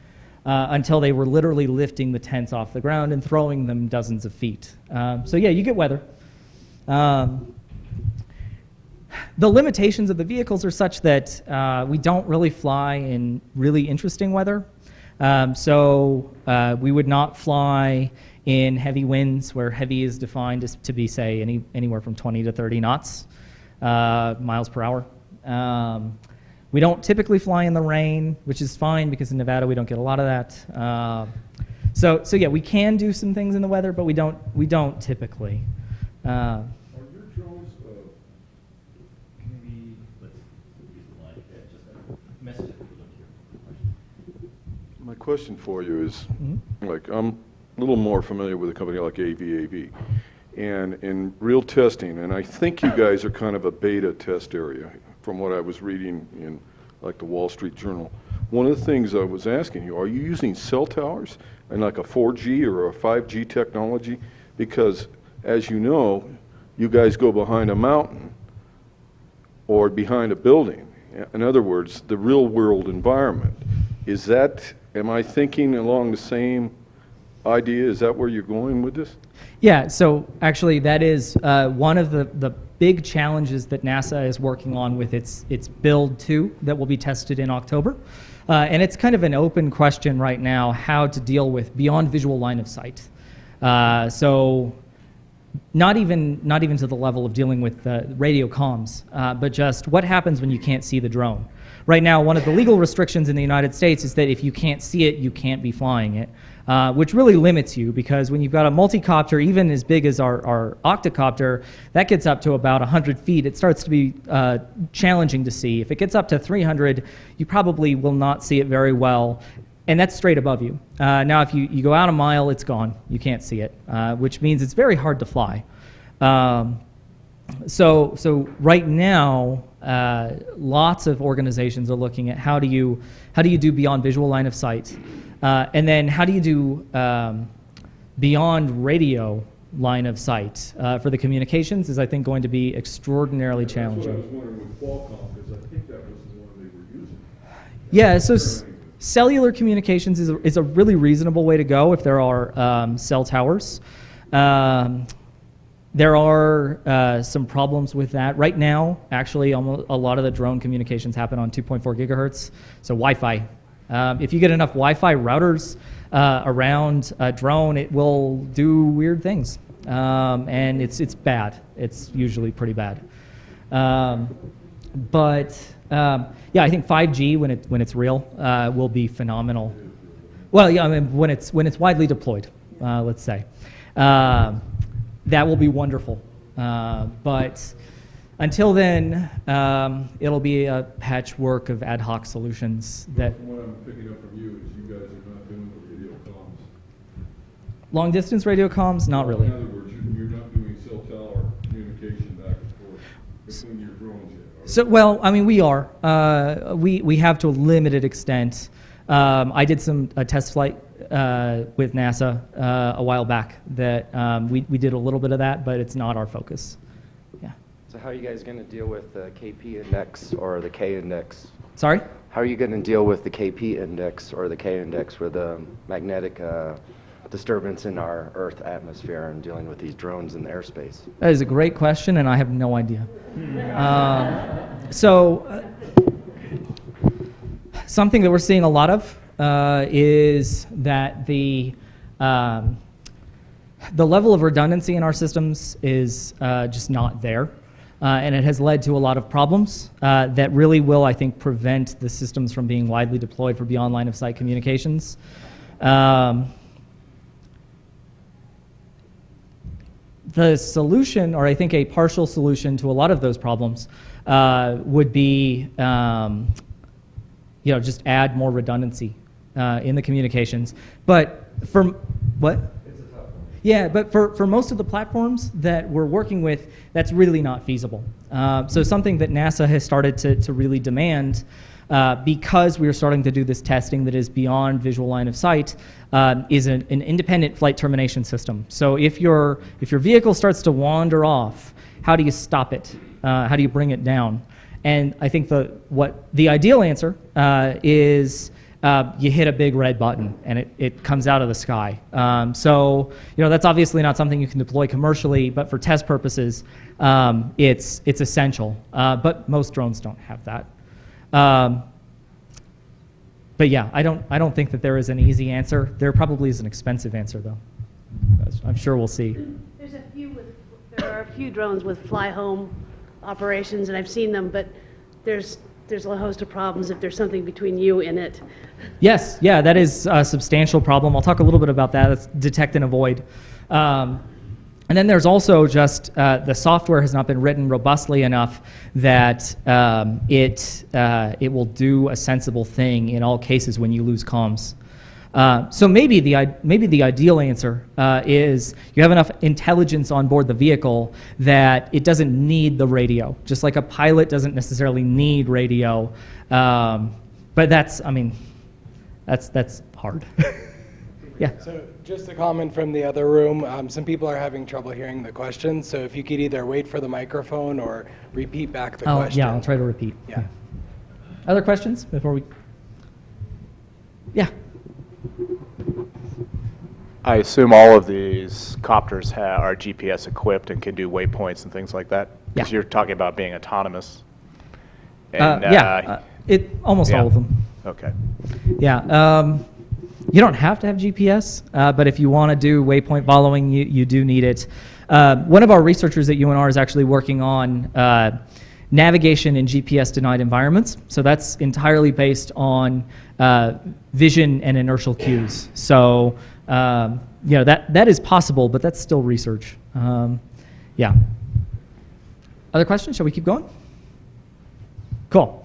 until they were literally lifting the tents off the ground and throwing them dozens of feet. So yeah, you get weather. The limitations of the vehicles are such that we don't really fly in really interesting weather. So we would not fly in heavy winds, where heavy is defined as to be, say, anywhere from 20 to 30 knots, miles per hour. We don't typically fly in the rain, which is fine because in Nevada we don't get a lot of that. So yeah, we can do some things in the weather, but we don't typically. Are your drones, maybe, let's use the line, just a message that we don't hear. My question for you is, like, I'm a little more familiar with a company like AVAV, and in real testing, and I think you guys are kind of a beta test area, from what I was reading in, like, the Wall Street Journal. One of the things I was asking you, are you using cell towers and like a 4G or a 5G technology? Because, as you know, you guys go behind a mountain or behind a building. In other words, the real world environment. Is that, am I thinking along the same idea? Is that where you're going with this? Yeah, so actually that is one of the big challenges that NASA is working on with its Build 2 that will be tested in October. And it's kind of an open question right now how to deal with beyond visual line of sight. So not even to the level of dealing with radio comms, but just what happens when you can't see the drone. Right now, one of the legal restrictions in the United States is that if you can't see it, you can't be flying it, which really limits you because when you've got a multi-copter, even as big as our octocopter, that gets up to about 100 feet. It starts to be challenging to see. If it gets up to 300, you probably will not see it very well. And that's straight above you. Now, if you go out a mile, it's gone. You can't see it, which means it's very hard to fly. So right now, lots of organizations are looking at how do you do beyond visual line of sight, and then how do you do beyond radio line of sight for the communications is I think going to be extraordinarily challenging. That's what I was wondering with Qualcomm, because I think that was the one they were using. Yeah, so cellular communications is a really reasonable way to go if there are cell towers. There are some problems with that. Right now, actually, almost a lot of the drone communications happen on 2.4 gigahertz, so Wi-Fi. If you get enough Wi-Fi routers around a drone, it will do weird things, and it's bad. It's usually pretty bad. Yeah, I think 5G when it's real will be phenomenal. Well, yeah, I mean when it's widely deployed, let's say, that will be wonderful. But until then, it'll be a patchwork of ad hoc solutions that. From what I'm picking up from you is you guys are not doing the radio comms. Long distance radio comms, not really. In other words, you're not doing cell tower communication back and forth between your drones yet. So, well, I mean, we are. We have to a limited extent. I did a test flight with NASA a while back that we did a little bit of that, but it's not our focus. Yeah. So how are you guys going to deal with the KP index or the K index? Sorry? How are you going to deal with the KP index or the K index with the magnetic disturbance in our Earth atmosphere and dealing with these drones in the airspace? That is a great question, and I have no idea. Something that we're seeing a lot of is that the level of redundancy in our systems is just not there, and it has led to a lot of problems that really will, I think, prevent the systems from being widely deployed for beyond line of sight communications. The solution, or I think a partial solution to a lot of those problems, would be just add more redundancy in the communications. But for what? It's a tough one. Yeah, but for most of the platforms that we're working with, that's really not feasible. So something that NASA has started to really demand, because we are starting to do this testing that is beyond visual line of sight, is an independent flight termination system. So if your vehicle starts to wander off, how do you stop it? How do you bring it down? And I think the ideal answer is you hit a big red button and it comes out of the sky. So that's obviously not something you can deploy commercially, but for test purposes, it's essential. But most drones don't have that. But yeah, I don't think that there is an easy answer. There probably is an expensive answer though. I'm sure we'll see. There are a few drones with fly home operations, and I've seen them, but there's a host of problems if there's something between you and it. Yes, yeah, that is a substantial problem. I'll talk a little bit about that. That's detect and avoid. And then there's also just the software has not been written robustly enough that it will do a sensible thing in all cases when you lose comms. So maybe the ideal answer is you have enough intelligence on board the vehicle that it doesn't need the radio, just like a pilot doesn't necessarily need radio. But that's hard. Yeah. So just a comment from the other room. Some people are having trouble hearing the question, so if you could either wait for the microphone or repeat back the question. Yeah, I'll try to repeat. Yeah. Other questions before we? Yeah. I assume all of these copters are GPS equipped and can do waypoints and things like that? Because Yeah. you're talking about being autonomous. And, Almost all of them. Okay. Yeah. You don't have to have GPS, but if you want to do waypoint following, you do need it. One of our researchers at UNR is actually working on navigation in GPS-denied environments. So that's entirely based on vision and inertial cues. So that is possible, but that's still research. Yeah. Other questions? Shall we keep going? Cool.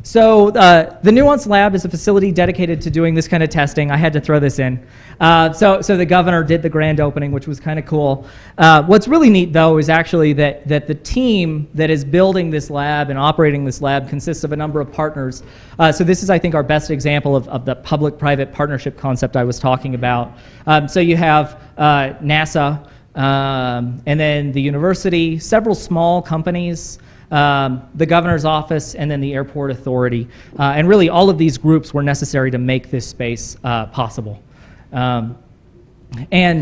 So the NUANCE lab is a facility dedicated to doing this kind of testing. I had to throw this in. So the governor did the grand opening, which was kind of cool. What's really neat, though, is actually that the team that is building this lab and operating this lab consists of a number of partners. So this is, I think, our best example of the public-private partnership concept I was talking about. So you have NASA, and then the university, several small companies, the governor's office, and then the airport authority. And really all of these groups were necessary to make this space possible. And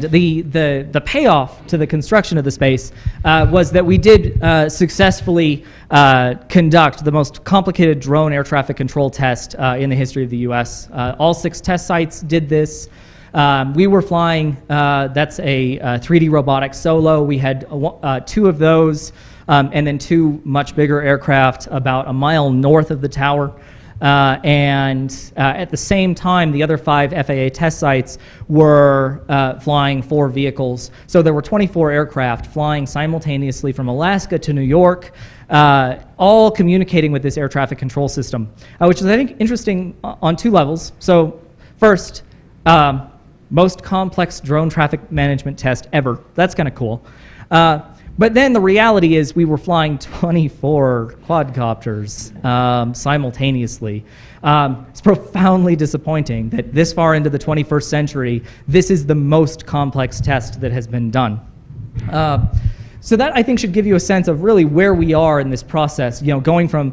the payoff to the construction of the space was that we did successfully conduct the most complicated drone air traffic control test in the history of the US. All 6 test sites did this. We were flying, that's a 3D robotic solo. We had 2 of those. And then 2 much bigger aircraft about a mile north of the tower. And at the same time, the other 5 FAA test sites were flying 4 vehicles. So there were 24 aircraft flying simultaneously from Alaska to New York, all communicating with this air traffic control system, which is, I think, interesting on 2 levels. So first, most complex drone traffic management test ever. That's kind of cool. But then the reality is we were flying 24 quadcopters simultaneously. It's profoundly disappointing that this far into the 21st century, this is the most complex test that has been done. So that, I think, should give you a sense of really where we are in this process. Going from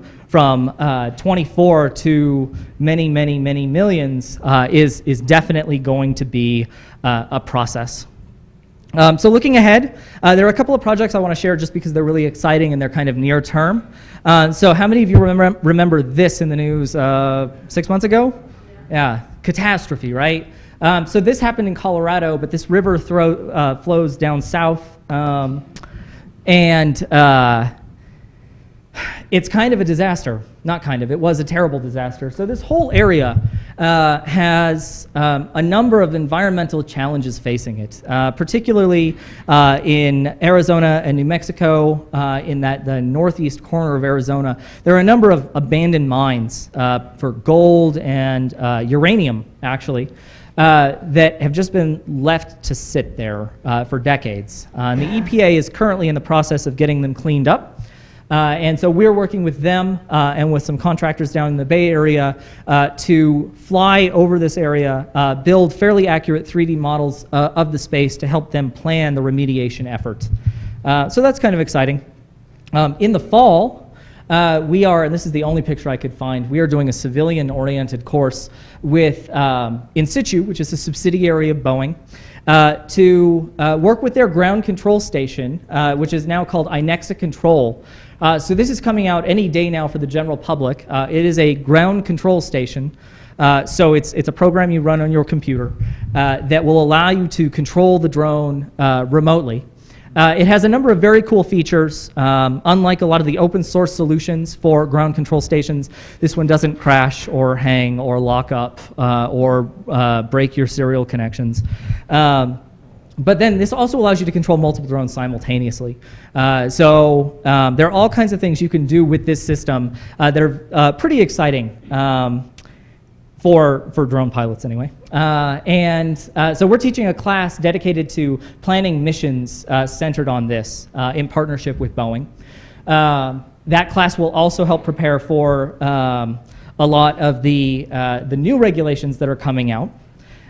24 to many, many, many millions is definitely going to be a process. So looking ahead, there are a couple of projects I want to share just because they're really exciting and they're kind of near term. So how many of you remember this in the news 6 months ago? Yeah, catastrophe, right? So this happened in Colorado, but this river flows down south, and it's kind of a disaster. Not kind of, it was a terrible disaster. So this whole area has a number of environmental challenges facing it, particularly in Arizona and New Mexico, in the northeast corner of Arizona. There are a number of abandoned mines for gold and uranium, actually, that have just been left to sit there for decades. And the EPA is currently in the process of getting them cleaned up. And so we're working with them and with some contractors down in the Bay Area to fly over this area, build fairly accurate 3D models of the space to help them plan the remediation effort. So that's kind of exciting. In the fall, we are, and this is the only picture I could find, we are doing a civilian-oriented course with In Situ, which is a subsidiary of Boeing, to work with their ground control station, which is now called iNexa Control. So this is coming out any day now for the general public. It is a ground control station. So it's a program you run on your computer that will allow you to control the drone remotely. It has a number of very cool features. Unlike a lot of the open source solutions for ground control stations, this one doesn't crash or hang or lock up or break your serial connections. But then this also allows you to control multiple drones simultaneously. So there are all kinds of things you can do with this system that are pretty exciting for drone pilots anyway. So we're teaching a class dedicated to planning missions centered on this in partnership with Boeing. That class will also help prepare for a lot of the new regulations that are coming out.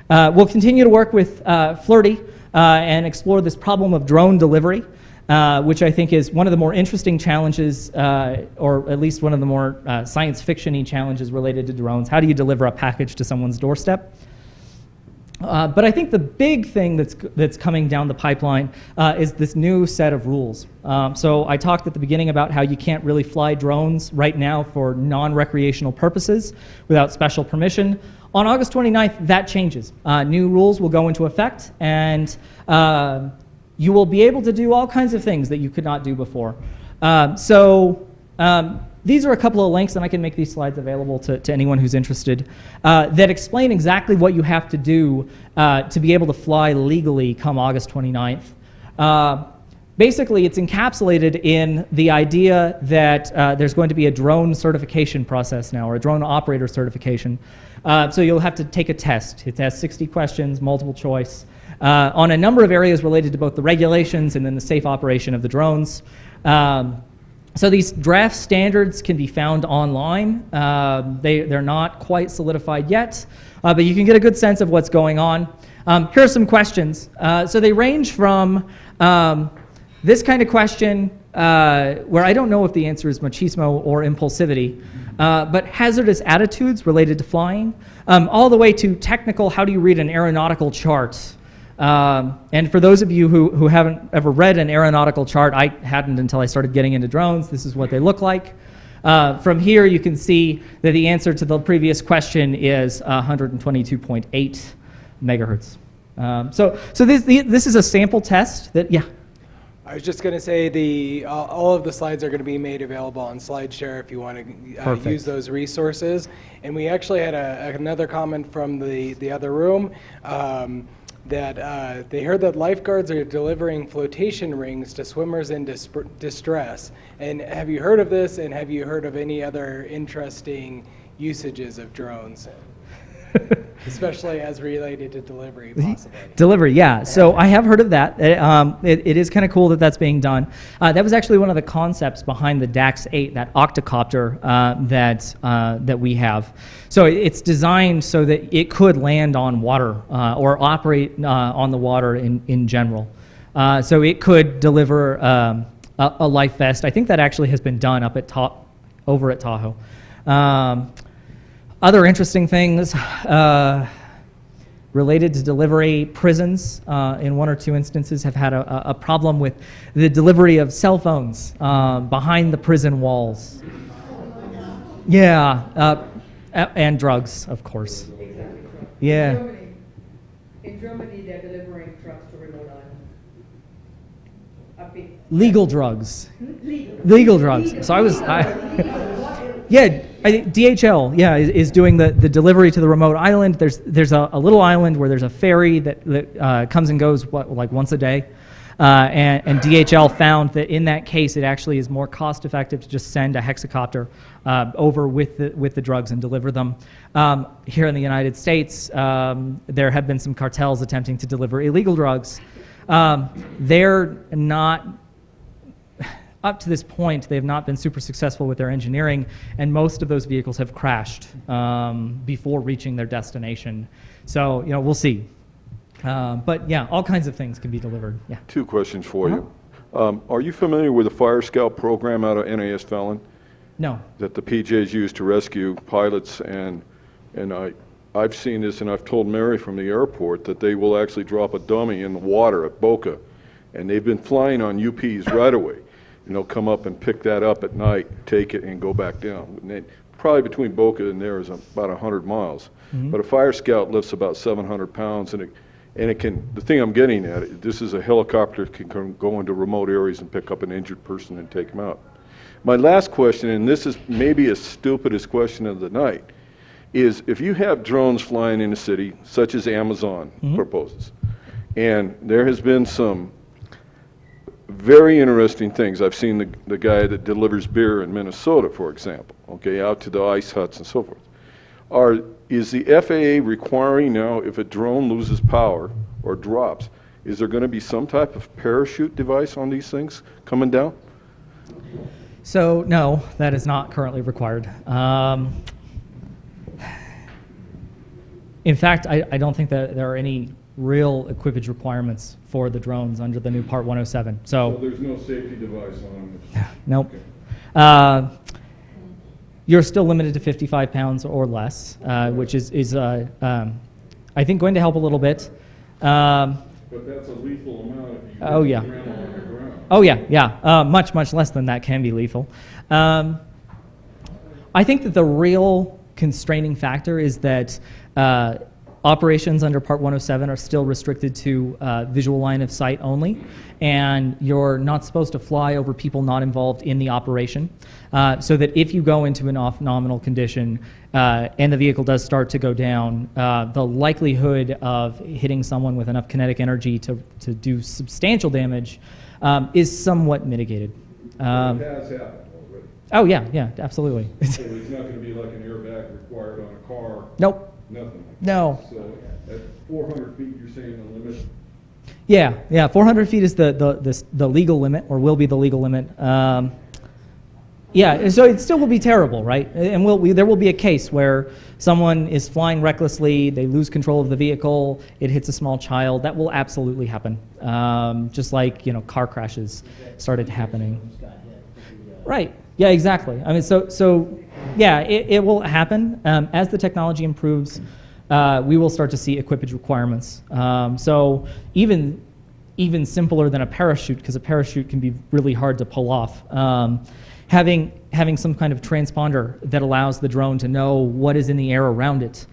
We'll continue to work with Flirty and explore this problem of drone delivery, which I think is one of the more interesting challenges, or at least one of the more science fiction-y challenges related to drones. How do you deliver a package to someone's doorstep? But I think the big thing that's coming down the pipeline is this new set of rules. So I talked at the beginning about how you can't really fly drones right now for non-recreational purposes without special permission. On August 29th, that changes. New rules will go into effect, and you will be able to do all kinds of things that you could not do before. These are a couple of links, and I can make these slides available to anyone who's interested, that explain exactly what you have to do to be able to fly legally come August 29th. Basically, it's encapsulated in the idea that there's going to be a drone certification process now, or a drone operator certification. So you'll have to take a test. It has 60 questions, multiple choice, on a number of areas related to both the regulations and then the safe operation of the drones. So these draft standards can be found online. They're not quite solidified yet, but you can get a good sense of what's going on. Here are some questions. So they range from this kind of question, where I don't know if the answer is machismo or impulsivity, but hazardous attitudes related to flying, all the way to technical, how do you read an aeronautical chart? And for those of you who haven't ever read an aeronautical chart, I hadn't until I started getting into drones. This is what they look like. From here, you can see that the answer to the previous question is 122.8 megahertz. So this is a sample test that, yeah. I was just going to say all of the slides are going to be made available on SlideShare if you want to use those resources. And we actually had another comment from the other room. That they heard that lifeguards are delivering flotation rings to swimmers in distress. And have you heard of this, and have you heard of any other interesting usages of drones? Especially as related to delivery, possibly. Delivery, yeah. So I have heard of that. It is kind of cool that that's being done. That was actually one of the concepts behind the DAX-8, that octocopter that we have. So it's designed so that it could land on water or operate on the water in general. So it could deliver a life vest. I think that actually has been done over at Tahoe. Other interesting things related to delivery, prisons in one or two instances have had a problem with the delivery of cell phones behind the prison walls. Yeah, and drugs, of course. Yeah. In Germany, they're delivering drugs to remote islands. Legal drugs. Legal drugs. So DHL, is doing the delivery to the remote island. There's a little island where there's a ferry that comes and goes like once a day, and DHL found that in that case it actually is more cost effective to just send a hexacopter over with the drugs and deliver them. Here in the United States, there have been some cartels attempting to deliver illegal drugs. They're not. Up to this point, they have not been super successful with their engineering, and most of those vehicles have crashed before reaching their destination. So, we'll see. But yeah, all kinds of things can be delivered. Yeah. Two questions for you. Are you familiar with the Fire Scout program out of NAS Fallon? No. That the PJs use to rescue pilots, and I've seen this, and I've told Mary from the airport that they will actually drop a dummy in the water at Boca, and they've been flying on UPs right away. And they'll come up and pick that up at night, take it, and go back down. And probably between Boca and there is about 100 miles. Mm-hmm. But a Fire Scout lifts about 700 pounds, and it can. The thing I'm getting at, this is a helicopter that can go into remote areas and pick up an injured person and take them out. My last question, and this is maybe as stupidest question of the night, is if you have drones flying in a city, such as Amazon proposes, and there has been some very interesting things. I've seen the guy that delivers beer in Minnesota, for example, out to the ice huts and so forth. Is the FAA requiring now, if a drone loses power or drops, is there going to be some type of parachute device on these things coming down? So no, that is not currently required. In fact, I don't think that there are any real equipage requirements for the drones under the new Part 107. So there's no safety device on them? Nope. Okay. You're still limited to 55 pounds or less, which is I I think going to help a little bit. But that's a lethal amount if you Oh, yeah. ram on the ground. Oh yeah, yeah. Much less than that can be lethal. I think that the real constraining factor is that operations under Part 107 are still restricted to visual line of sight only, and you're not supposed to fly over people not involved in the operation. So that if you go into an off-nominal condition and the vehicle does start to go down, the likelihood of hitting someone with enough kinetic energy to do substantial damage is somewhat mitigated. It has happened already. Oh yeah, yeah, absolutely. So it's not going to be like an airbag required on a car. Nope. Nothing. No. So at 400 feet, you're saying the limit? Yeah. 400 feet is the legal limit, or will be the legal limit. Yeah, so it still will be terrible, right? And there will be a case where someone is flying recklessly, they lose control of the vehicle, it hits a small child. That will absolutely happen. Just like, car crashes started happening. Right. Yeah, exactly. I mean, so yeah, it will happen. As the technology improves, we will start to see equipage requirements. So even simpler than a parachute, because a parachute can be really hard to pull off. Having some kind of transponder that allows the drone to know what is in the air around it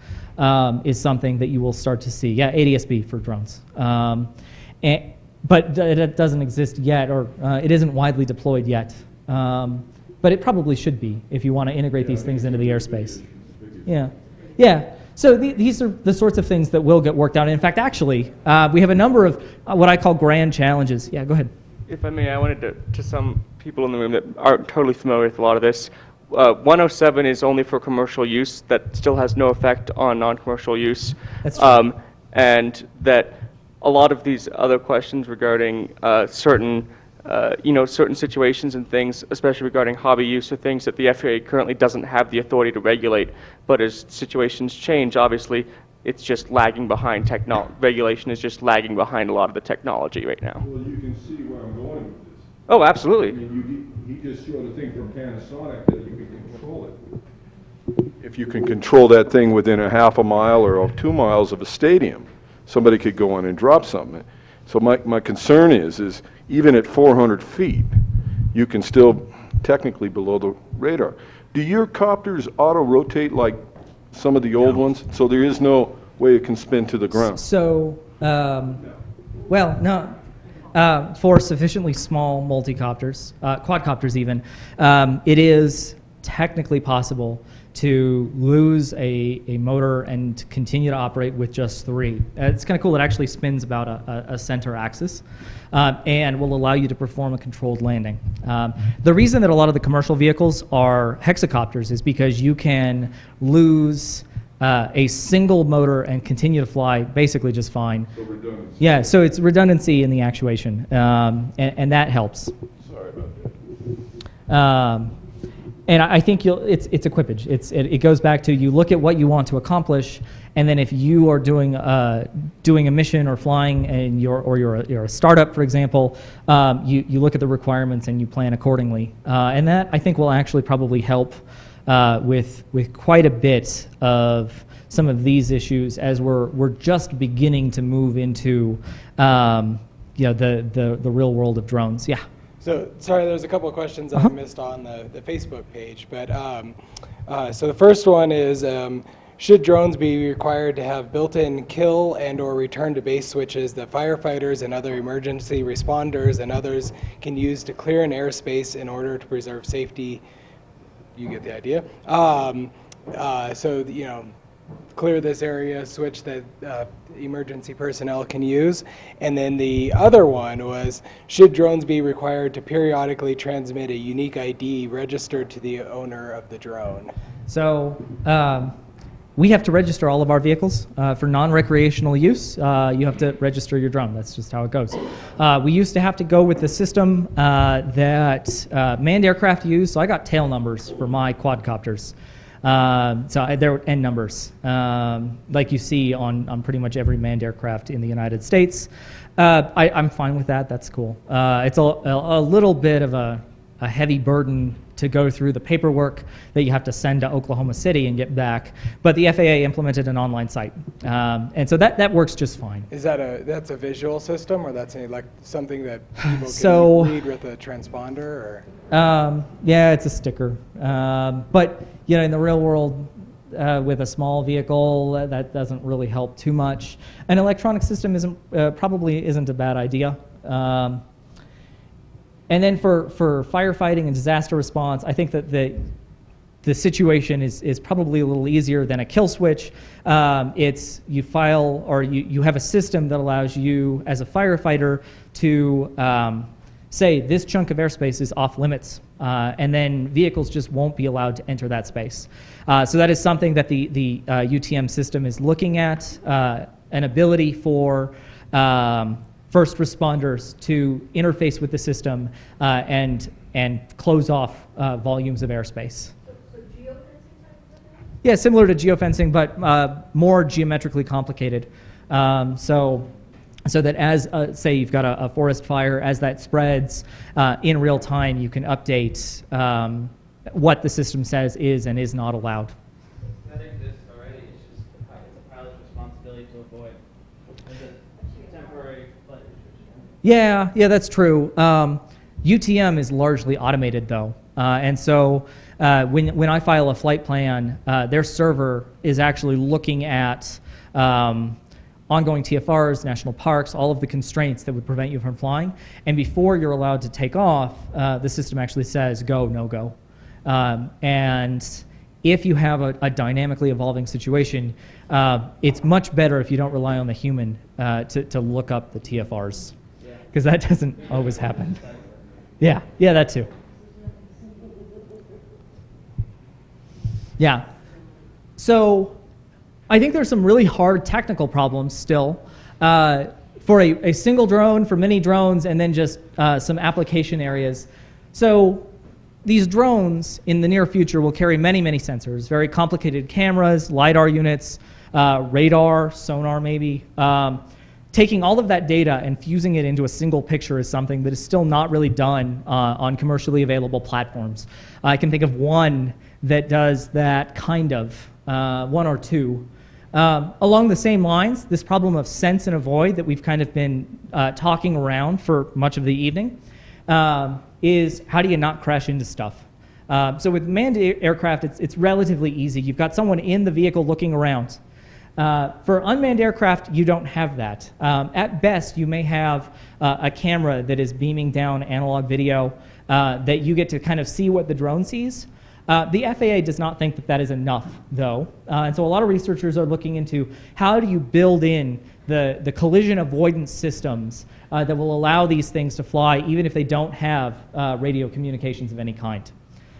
is something that you will start to see. Yeah, ADS-B for drones. But it doesn't exist yet, or it isn't widely deployed yet. But it probably should be if you want to integrate these things into the airspace. Yeah. So these are the sorts of things that will get worked out. And in fact, actually, we have a number of what I call grand challenges. Yeah, go ahead. If I may, I wanted to some people in the room that aren't totally familiar with a lot of this. 107 is only for commercial use. That still has no effect on non-commercial use. That's true. And that a lot of these other questions regarding certain situations and things, especially regarding hobby use, are things that the FAA currently doesn't have the authority to regulate. But as situations change, obviously, it's just lagging behind regulation is just lagging behind a lot of the technology right now. Well, you can see where I'm going with this. Oh, I absolutely. mean, he just showed a thing from Panasonic that you can control it. If you can control that thing within a half a mile or 2 miles of a stadium, somebody could go in and drop something. So my concern is even at 400 feet, you can still technically below the radar. Do your copters auto-rotate like some of the old ones? So there is no way it can spin to the ground? So, well, no. For sufficiently small multicopters, quadcopters even, it is technically possible to lose a motor and continue to operate with just 3. It's kind of cool. It actually spins about a center axis and will allow you to perform a controlled landing. The reason that a lot of the commercial vehicles are hexacopters is because you can lose a single motor and continue to fly basically just fine. So redundancy. Yeah, so it's redundancy in the actuation, and that helps. Sorry about that. And I think it's equipage. It goes back to you look at what you want to accomplish, and then if you are doing a mission or flying, and you're a startup, for example, you look at the requirements and you plan accordingly. And that I think will actually probably help with quite a bit of some of these issues as we're just beginning to move into the real world of drones. Yeah. So, sorry, there's a couple of questions I missed on the Facebook page, but so the first one is, should drones be required to have built-in kill and or return to base switches that firefighters and other emergency responders and others can use to clear an airspace in order to preserve safety? You get the idea. So, clear this area, switch that emergency personnel can use. And then the other one was, should drones be required to periodically transmit a unique ID registered to the owner of the drone? So we have to register all of our vehicles for non-recreational use. You have to register your drone. That's just how it goes. We used to have to go with the system that manned aircraft use. So I got tail numbers for my quadcopters. So there were N numbers, like you see on pretty much every manned aircraft in the United States. I'm fine with that. That's cool. It's a little bit of a heavy burden to go through the paperwork that you have to send to Oklahoma City and get back. But the FAA implemented an online site, and so that works just fine. Is that's a visual system, or that's like something that people So- can read with a transponder, or? Yeah, it's a sticker. But in the real world, with a small vehicle, that doesn't really help too much. An electronic system probably isn't a bad idea. And then for firefighting and disaster response, I think that the situation is probably a little easier than a kill switch. It's you file, or you have a system that allows you as a firefighter to say this chunk of airspace is off limits, and then vehicles just won't be allowed to enter that space. So that is something that the UTM system is looking at, an ability for first responders to interface with the system and close off volumes of airspace. So geofencing type of thing? Yeah, similar to geofencing, but more geometrically complicated. So that as, say, you've got a forest fire, as that spreads in real time, you can update what the system says is and is not allowed. That exists already. It's just it's a pilot's responsibility to avoid. It's a temporary flight restriction. Yeah, that's true. UTM is largely automated, though, and so when I file a flight plan, their server is actually looking at ongoing TFRs, national parks, all of the constraints that would prevent you from flying. And before you're allowed to take off, the system actually says go, no go. And if you have a dynamically evolving situation, it's much better if you don't rely on the human to look up the TFRs, because that doesn't always happen. Yeah, that too. Yeah. So I think there's some really hard technical problems still for a single drone, for many drones, and then just some application areas. So these drones in the near future will carry many, many sensors, very complicated cameras, LiDAR units, radar, sonar maybe. Taking all of that data and fusing it into a single picture is something that is still not really done on commercially available platforms. I can think of one that does that kind of, one or two. Along the same lines, this problem of sense and avoid that we've kind of been talking around for much of the evening is how do you not crash into stuff? So with manned aircraft, it's relatively easy. You've got someone in the vehicle looking around. For unmanned aircraft, you don't have that. At best, you may have a camera that is beaming down analog video that you get to kind of see what the drone sees. The FAA does not think that is enough, though, and so a lot of researchers are looking into how do you build in the collision avoidance systems that will allow these things to fly even if they don't have radio communications of any kind.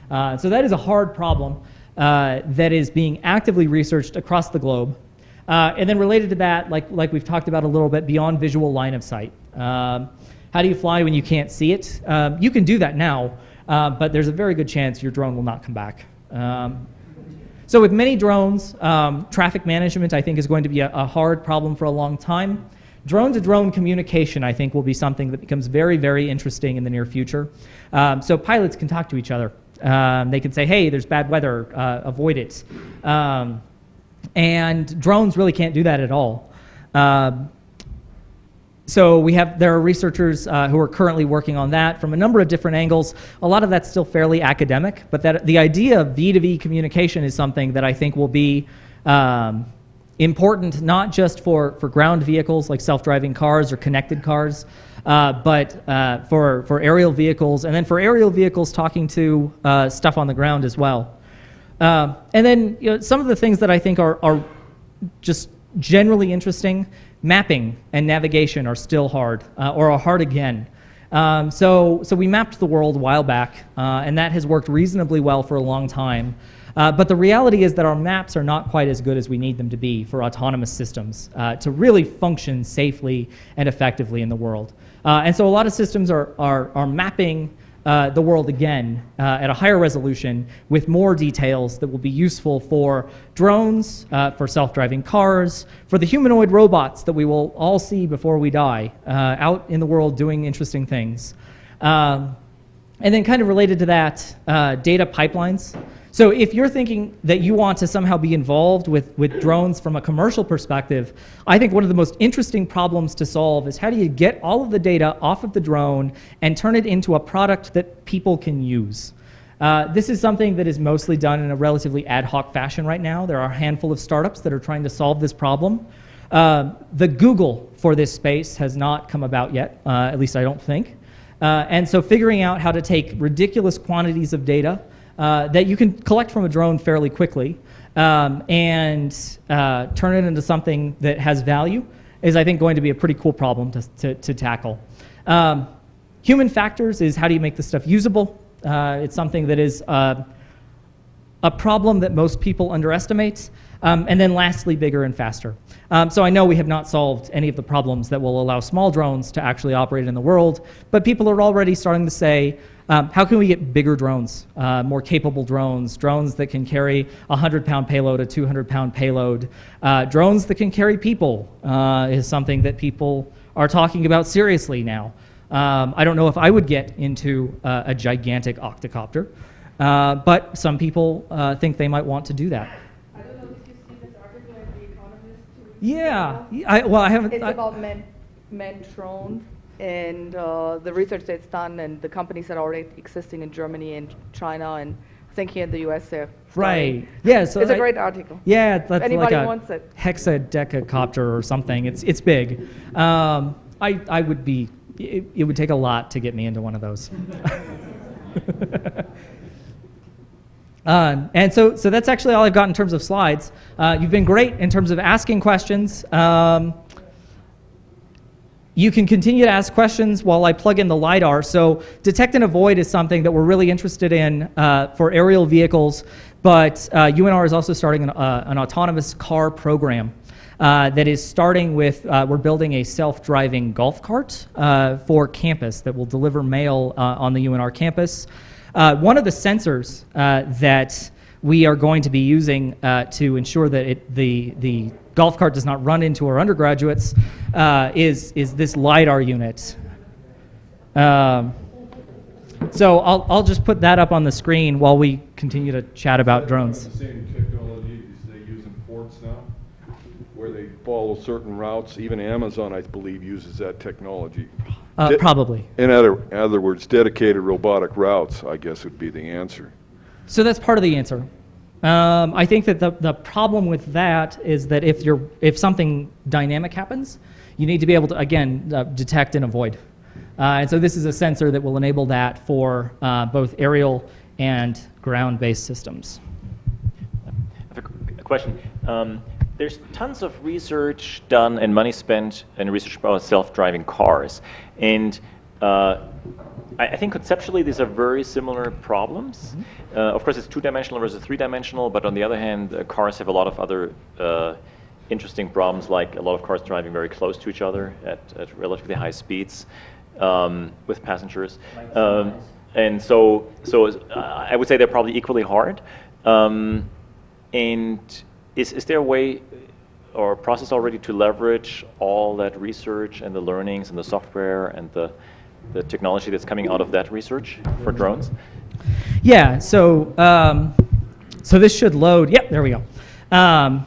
So that is a hard problem that is being actively researched across the globe. And then related to that, like we've talked about a little bit, beyond visual line of sight. How do you fly when you can't see it? You can do that now. But there's a very good chance your drone will not come back. So with many drones, traffic management, I think, is going to be a hard problem for a long time. Drone-to-drone communication, I think, will be something that becomes very, very interesting in the near future. So pilots can talk to each other. They can say, hey, there's bad weather, avoid it. And drones really can't do that at all. So there are researchers who are currently working on that from a number of different angles. A lot of that's still fairly academic, but the idea of V2V communication is something that I think will be important, not just for ground vehicles like self-driving cars or connected cars, but for aerial vehicles, and then for aerial vehicles talking to stuff on the ground as well. And then some of the things that I think are just generally interesting. Mapping and navigation are still hard, or are hard again. So we mapped the world a while back, and that has worked reasonably well for a long time. But the reality is that our maps are not quite as good as we need them to be for autonomous systems to really function safely and effectively in the world. And so a lot of systems are mapping the world again at a higher resolution with more details that will be useful for drones, for self-driving cars, for the humanoid robots that we will all see before we die out in the world doing interesting things. And then kind of related to that, data pipelines. So if you're thinking that you want to somehow be involved with drones from a commercial perspective, I think one of the most interesting problems to solve is how do you get all of the data off of the drone and turn it into a product that people can use. This is something that is mostly done in a relatively ad hoc fashion right now. There are a handful of startups that are trying to solve this problem. The Google for this space has not come about yet, at least I don't think. And so figuring out how to take ridiculous quantities of data that you can collect from a drone fairly quickly and turn it into something that has value is, I think, going to be a pretty cool problem to tackle. Human factors is how do you make this stuff usable? It's something that is a problem that most people underestimate. And then lastly, bigger and faster. So I know we have not solved any of the problems that will allow small drones to actually operate in the world, but people are already starting to say, how can we get bigger drones, more capable drones that can carry a 100-pound payload, a 200-pound payload. Drones that can carry people is something that people are talking about seriously now. I don't know if I would get into a gigantic octocopter, but some people think they might want to do that. I don't know if you see this article in The Economist. Yeah, I haven't. It's about manned drones and the research that's done and the companies that are already existing in Germany and China and I think here in the US they're starting. Right. Yeah. So it's a great article. Yeah, that's Anybody like a wants it. hexadecacopter or something. It's big. I would be. It would take a lot to get me into one of those. And so that's actually all I've got in terms of slides. You've been great in terms of asking questions. You can continue to ask questions while I plug in the LiDAR. So detect and avoid is something that we're really interested in for aerial vehicles, but UNR is also starting an autonomous car program that is starting with, we're building a self-driving golf cart for campus that will deliver mail on the UNR campus. One of the sensors that we are going to be using to ensure that the golf cart does not run into our undergraduates is this LiDAR unit. So I'll just put that up on the screen while we continue to chat about drones. The same technology they use in ports now, where they follow certain routes. Even Amazon, I believe, uses that technology. Probably. In other words, dedicated robotic routes, I guess, would be the answer. So that's part of the answer. I think that the problem with that is that if something dynamic happens, you need to be able to, again, detect and avoid. And so this is a sensor that will enable that for both aerial and ground-based systems. I have a question. There's tons of research done and money spent in research about self-driving cars. And I think conceptually these are very similar problems. Mm-hmm. Of course, it's two-dimensional versus three-dimensional, but on the other hand, cars have a lot of other interesting problems, like a lot of cars driving very close to each other at relatively high speeds with passengers. And so I would say they're probably equally hard. And is there a way or process already to leverage all that research and the learnings and the software and the technology that's coming out of that research for drones? Yeah, so this should load. Yep, there we go. Yeah,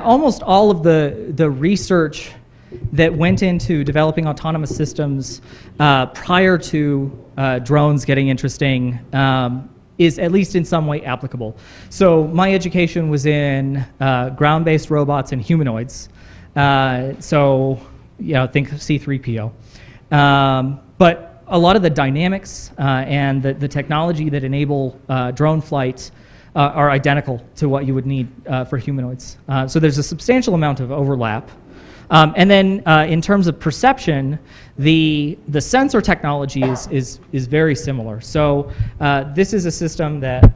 almost all of the research that went into developing autonomous systems prior to drones getting interesting is at least in some way applicable. So my education was in ground-based robots and humanoids. So, think C-3PO. But a lot of the dynamics and the technology that enable drone flight are identical to what you would need for humanoids. So there's a substantial amount of overlap. And then in terms of perception, the sensor technology is very similar. So this is a system that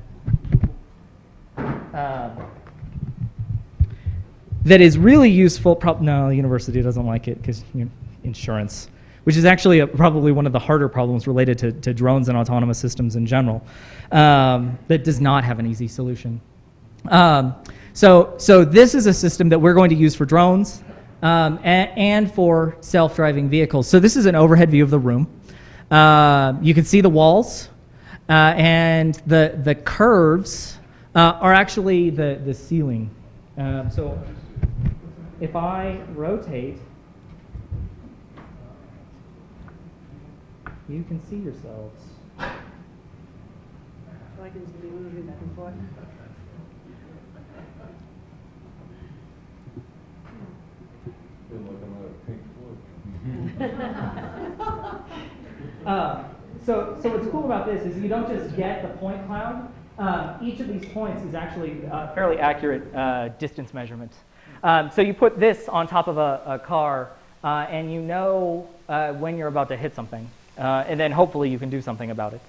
is really useful. No, the university doesn't like it because insurance, which is actually probably one of the harder problems related to drones and autonomous systems in general, that does not have an easy solution. So this is a system that we're going to use for drones. and for self-driving vehicles. So this is an overhead view of the room. You can see the walls, and the curves are actually the ceiling. So if I rotate, you can see yourselves. So I can be moving back and forth. Feel like I'm at a Pink Floyd. So what's cool about this is you don't just get the point cloud. Each of these points is actually fairly accurate distance measurement. So you put this on top of a car, and you know when you're about to hit something. And then hopefully you can do something about it.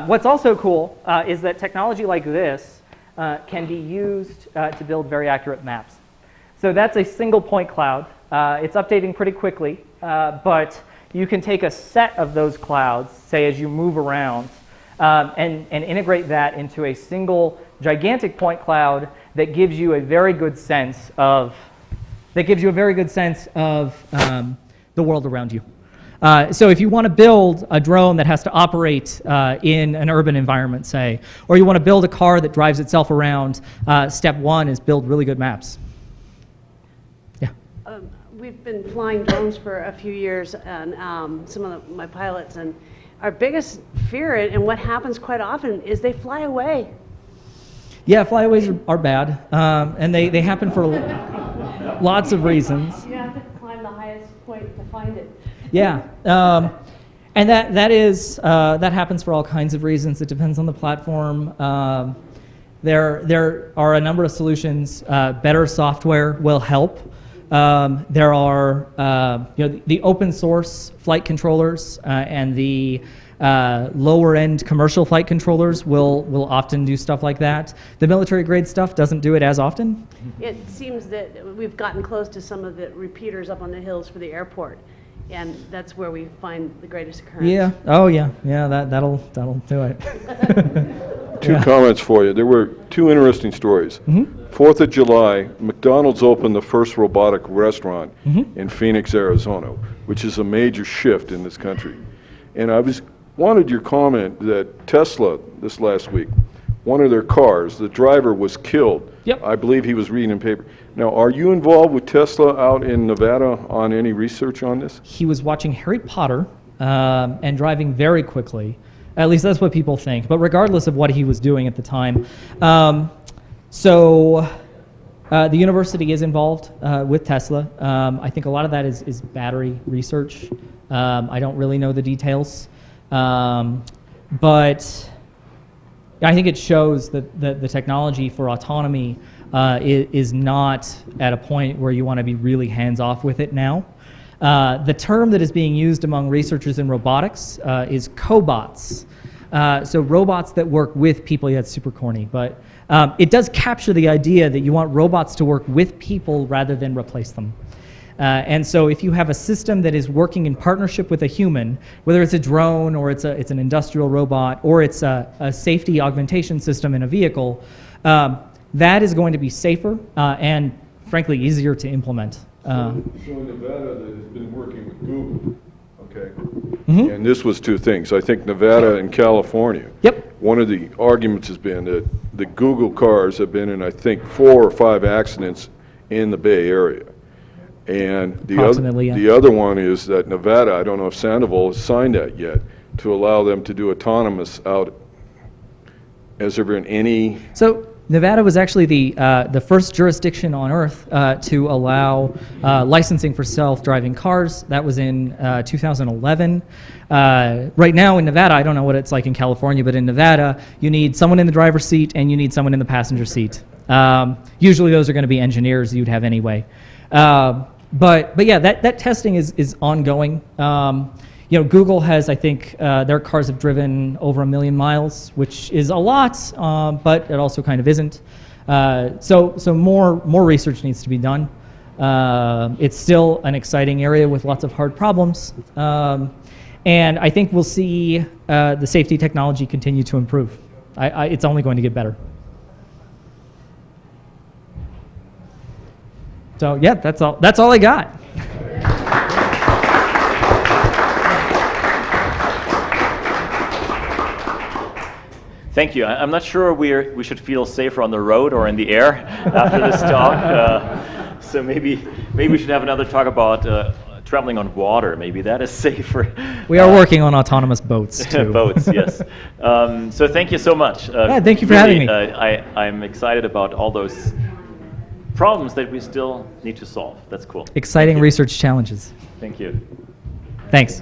What's also cool is that technology like this can be used to build very accurate maps. So that's a single point cloud. It's updating pretty quickly, but you can take a set of those clouds, say as you move around, and integrate that into a single gigantic point cloud that gives you a very good sense of the world around you. So if you want to build a drone that has to operate in an urban environment, say, or you want to build a car that drives itself around, step one is build really good maps. Yeah. We've been flying drones for a few years, and some of my pilots, and our biggest fear, and what happens quite often, is they fly away. Yeah, flyaways are bad, and they happen for lots of reasons. You have to climb the highest point to find it. Yeah, and that happens for all kinds of reasons. It depends on the platform. There are a number of solutions. Better software will help. There are the open source flight controllers and the lower end commercial flight controllers will often do stuff like that. The military grade stuff doesn't do it as often. It seems that we've gotten close to some of the repeaters up on the hills for the airport, and that's where we find the greatest occurrence. Yeah. Oh yeah. Yeah. That'll do it. Two comments for you. There were two interesting stories. 4th of July, McDonald's opened the first robotic restaurant in Phoenix, Arizona, which is a major shift in this country. And I wanted your comment that Tesla, this last week, one of their cars, the driver was killed. Yep. I believe he was reading in paper. Now, are you involved with Tesla out in Nevada on any research on this? He was watching Harry Potter and driving very quickly. At least that's what people think. But regardless of what he was doing at the time, the university is involved with Tesla. I think a lot of that is battery research. I don't really know the details. But I think it shows that the technology for autonomy is not at a point where you want to be really hands-off with it now. The term that is being used among researchers in robotics is cobots. So robots that work with people. Yeah, it's super corny, but it does capture the idea that you want robots to work with people rather than replace them. And so if you have a system that is working in partnership with a human, whether it's a drone or it's an industrial robot or it's a safety augmentation system in a vehicle, that is going to be safer and frankly easier to implement. So in Nevada, that has been working with Google, okay? And this was two things. I think Nevada and California. Yep. One of the arguments has been that the Google cars have been in, I think, 4 or 5 accidents in the Bay Area. And the other one is that Nevada, I don't know if Sandoval has signed that yet, to allow them to do autonomous out. Has there been any? So Nevada was actually the first jurisdiction on Earth to allow licensing for self-driving cars. That was in 2011. Right now in Nevada, I don't know what it's like in California, but in Nevada, you need someone in the driver's seat and you need someone in the passenger seat. Usually those are going to be engineers you'd have anyway. But yeah, that testing is ongoing. Google has, I think, their cars have driven over 1 million miles, which is a lot, but it also kind of isn't. So more research needs to be done. It's still an exciting area with lots of hard problems. And I think we'll see the safety technology continue to improve. It's only going to get better. So yeah, that's all. That's all I got. Thank you. I'm not sure we should feel safer on the road or in the air after this talk. So maybe we should have another talk about traveling on water. Maybe that is safer. We are working on autonomous boats too. Boats, yes. So thank you so much. Yeah, thank you for having me. I'm excited about all those problems that we still need to solve. That's cool. Exciting research challenges. Thank you. Thanks.